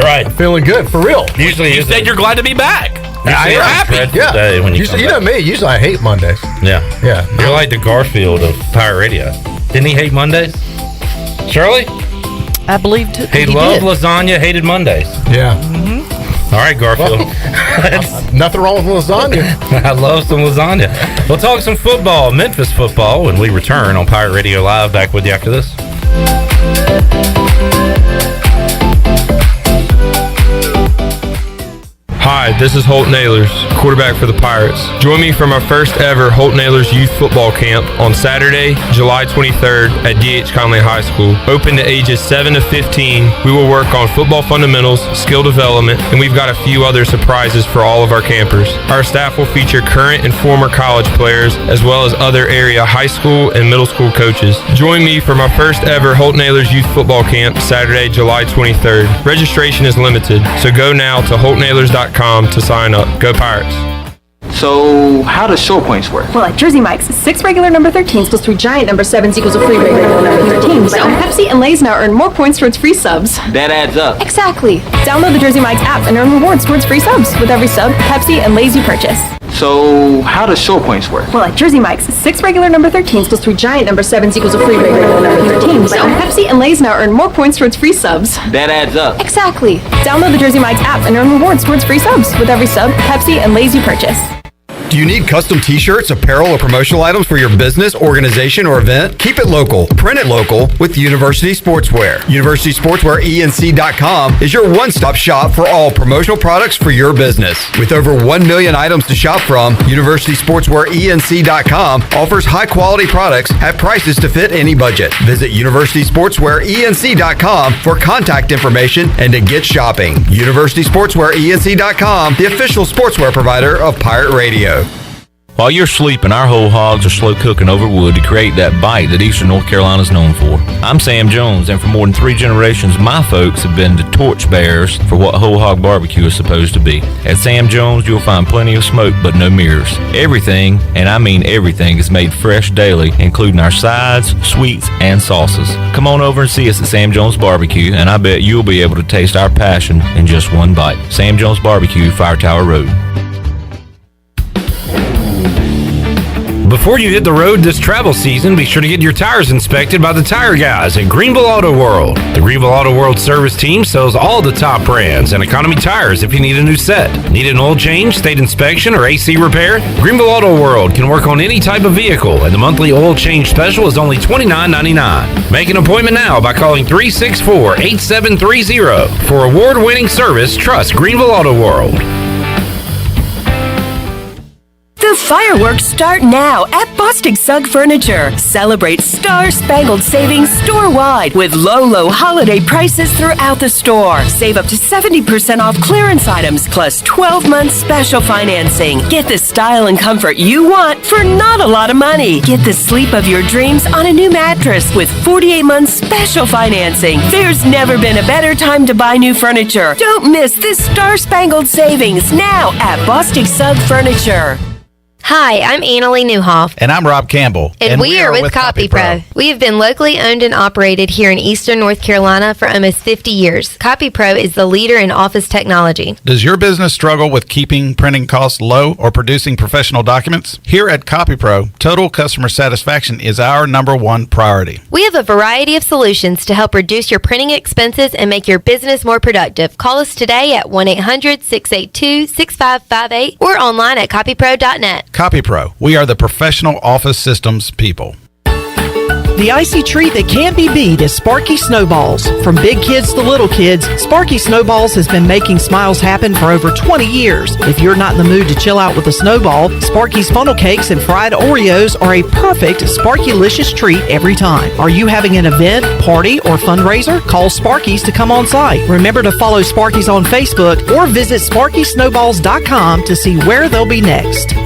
Right. I'm feeling good, for real. Usually you said you're glad to be back. You're happy. Yeah. Day when you know me. Usually I hate Mondays. Yeah. Yeah. You're like the Garfield of Pirate Radio. Didn't he hate Mondays? Shirley? I believe he loved lasagna, hated Mondays. Yeah. All right, Garfield. Nothing wrong with lasagna. I love some lasagna. We'll talk some football, Memphis football, when we return on Pirate Radio Live. Back with you after this. Hi, this is Holt Nailers, quarterback for the Pirates. Join me for my first ever Holt Nailers Youth Football Camp on Saturday, July 23rd at D.H. Conley High School. Open to ages 7 to 15. We will work on football fundamentals, skill development, and we've got a few other surprises for all of our campers. Our staff will feature current and former college players, as well as other area high school and middle school coaches. Join me for my first ever Holt Nailers Youth Football Camp, Saturday, July 23rd. Registration is limited, so go now to holtnailers.com to sign up. Go Pirates. So, how does short points work? Well, at Jersey Mike's, 6 regular number 13s plus 3 giant number 7s equals a free regular number 13. So, Pepsi and Lay's now earn more points towards free subs. That adds up. Exactly. Download the Jersey Mike's app and earn rewards towards free subs with every sub, Pepsi, and Lay's you purchase. So, how does short points work? Well, at Jersey Mike's, 6 regular number 13s plus 3 giant number 7s equals a free regular number 13. So, Pepsi and Lay's now earn more points towards free subs. That adds up. Exactly. Download the Jersey Mike's app and earn rewards towards free subs with every sub, Pepsi, and Lay's you purchase. Do you need custom t-shirts, apparel, or promotional items for your business, organization, or event? Keep it local. Print it local with University Sportswear. University Sportswear ENC.com is your one-stop shop for all promotional products for your business. With over 1 million items to shop from, University Sportswear ENC.com offers high-quality products at prices to fit any budget. Visit University Sportswear ENC.com for contact information and to get shopping. University Sportswear ENC.com, the official sportswear provider of Pirate Radio. While you're sleeping, our whole hogs are slow cooking over wood to create that bite that Eastern North Carolina is known for. I'm Sam Jones, and for more than 3 generations, my folks have been the torchbearers for what whole hog barbecue is supposed to be. At Sam Jones, you'll find plenty of smoke, but no mirrors. Everything, and I mean everything, is made fresh daily, including our sides, sweets, and sauces. Come on over and see us at Sam Jones Barbecue, and I bet you'll be able to taste our passion in just one bite. Sam Jones Barbecue, Fire Tower Road. Before you hit the road this travel season, be sure to get your tires inspected by the tire guys at Greenville Auto World. The Greenville Auto World service team sells all the top brands and economy tires if you need a new set. Need an oil change, state inspection, or AC repair? Greenville Auto World can work on any type of vehicle, and the monthly oil change special is only $29.99. Make an appointment now by calling 364-8730. For award-winning service, trust Greenville Auto World. The fireworks start now at Bostic Sugg Furniture. Celebrate star-spangled savings store-wide with low holiday prices throughout the store. Save up to 70% off clearance items plus 12-month special financing. Get the style and comfort you want for not a lot of money. Get the sleep of your dreams on a new mattress with 48 months special financing. There's never been a better time to buy new furniture. Don't miss this star-spangled savings now at Bostic Sugg Furniture. Hi, I'm Annalie Newhoff. And I'm Rob Campbell. And we are with CopyPro. We have been locally owned and operated here in Eastern North Carolina for almost 50 years. CopyPro is the leader in office technology. Does your business struggle with keeping printing costs low or producing professional documents? Here at CopyPro, total customer satisfaction is our #1 priority. We have a variety of solutions to help reduce your printing expenses and make your business more productive. Call us today at 1-800-682-6558 or online at copypro.net. CopyPro, we are the professional office systems people. The icy treat that can't be beat is Sparky Snowballs. From big kids to little kids, Sparky Snowballs has been making smiles happen for over 20 years. If you're not in the mood to chill out with a snowball, Sparky's funnel cakes and fried Oreos are a perfect Sparky-licious treat every time. Are you having an event, party, or fundraiser? Call Sparky's to come on site. Remember to follow Sparky's on Facebook or visit SparkySnowballs.com to see where they'll be next.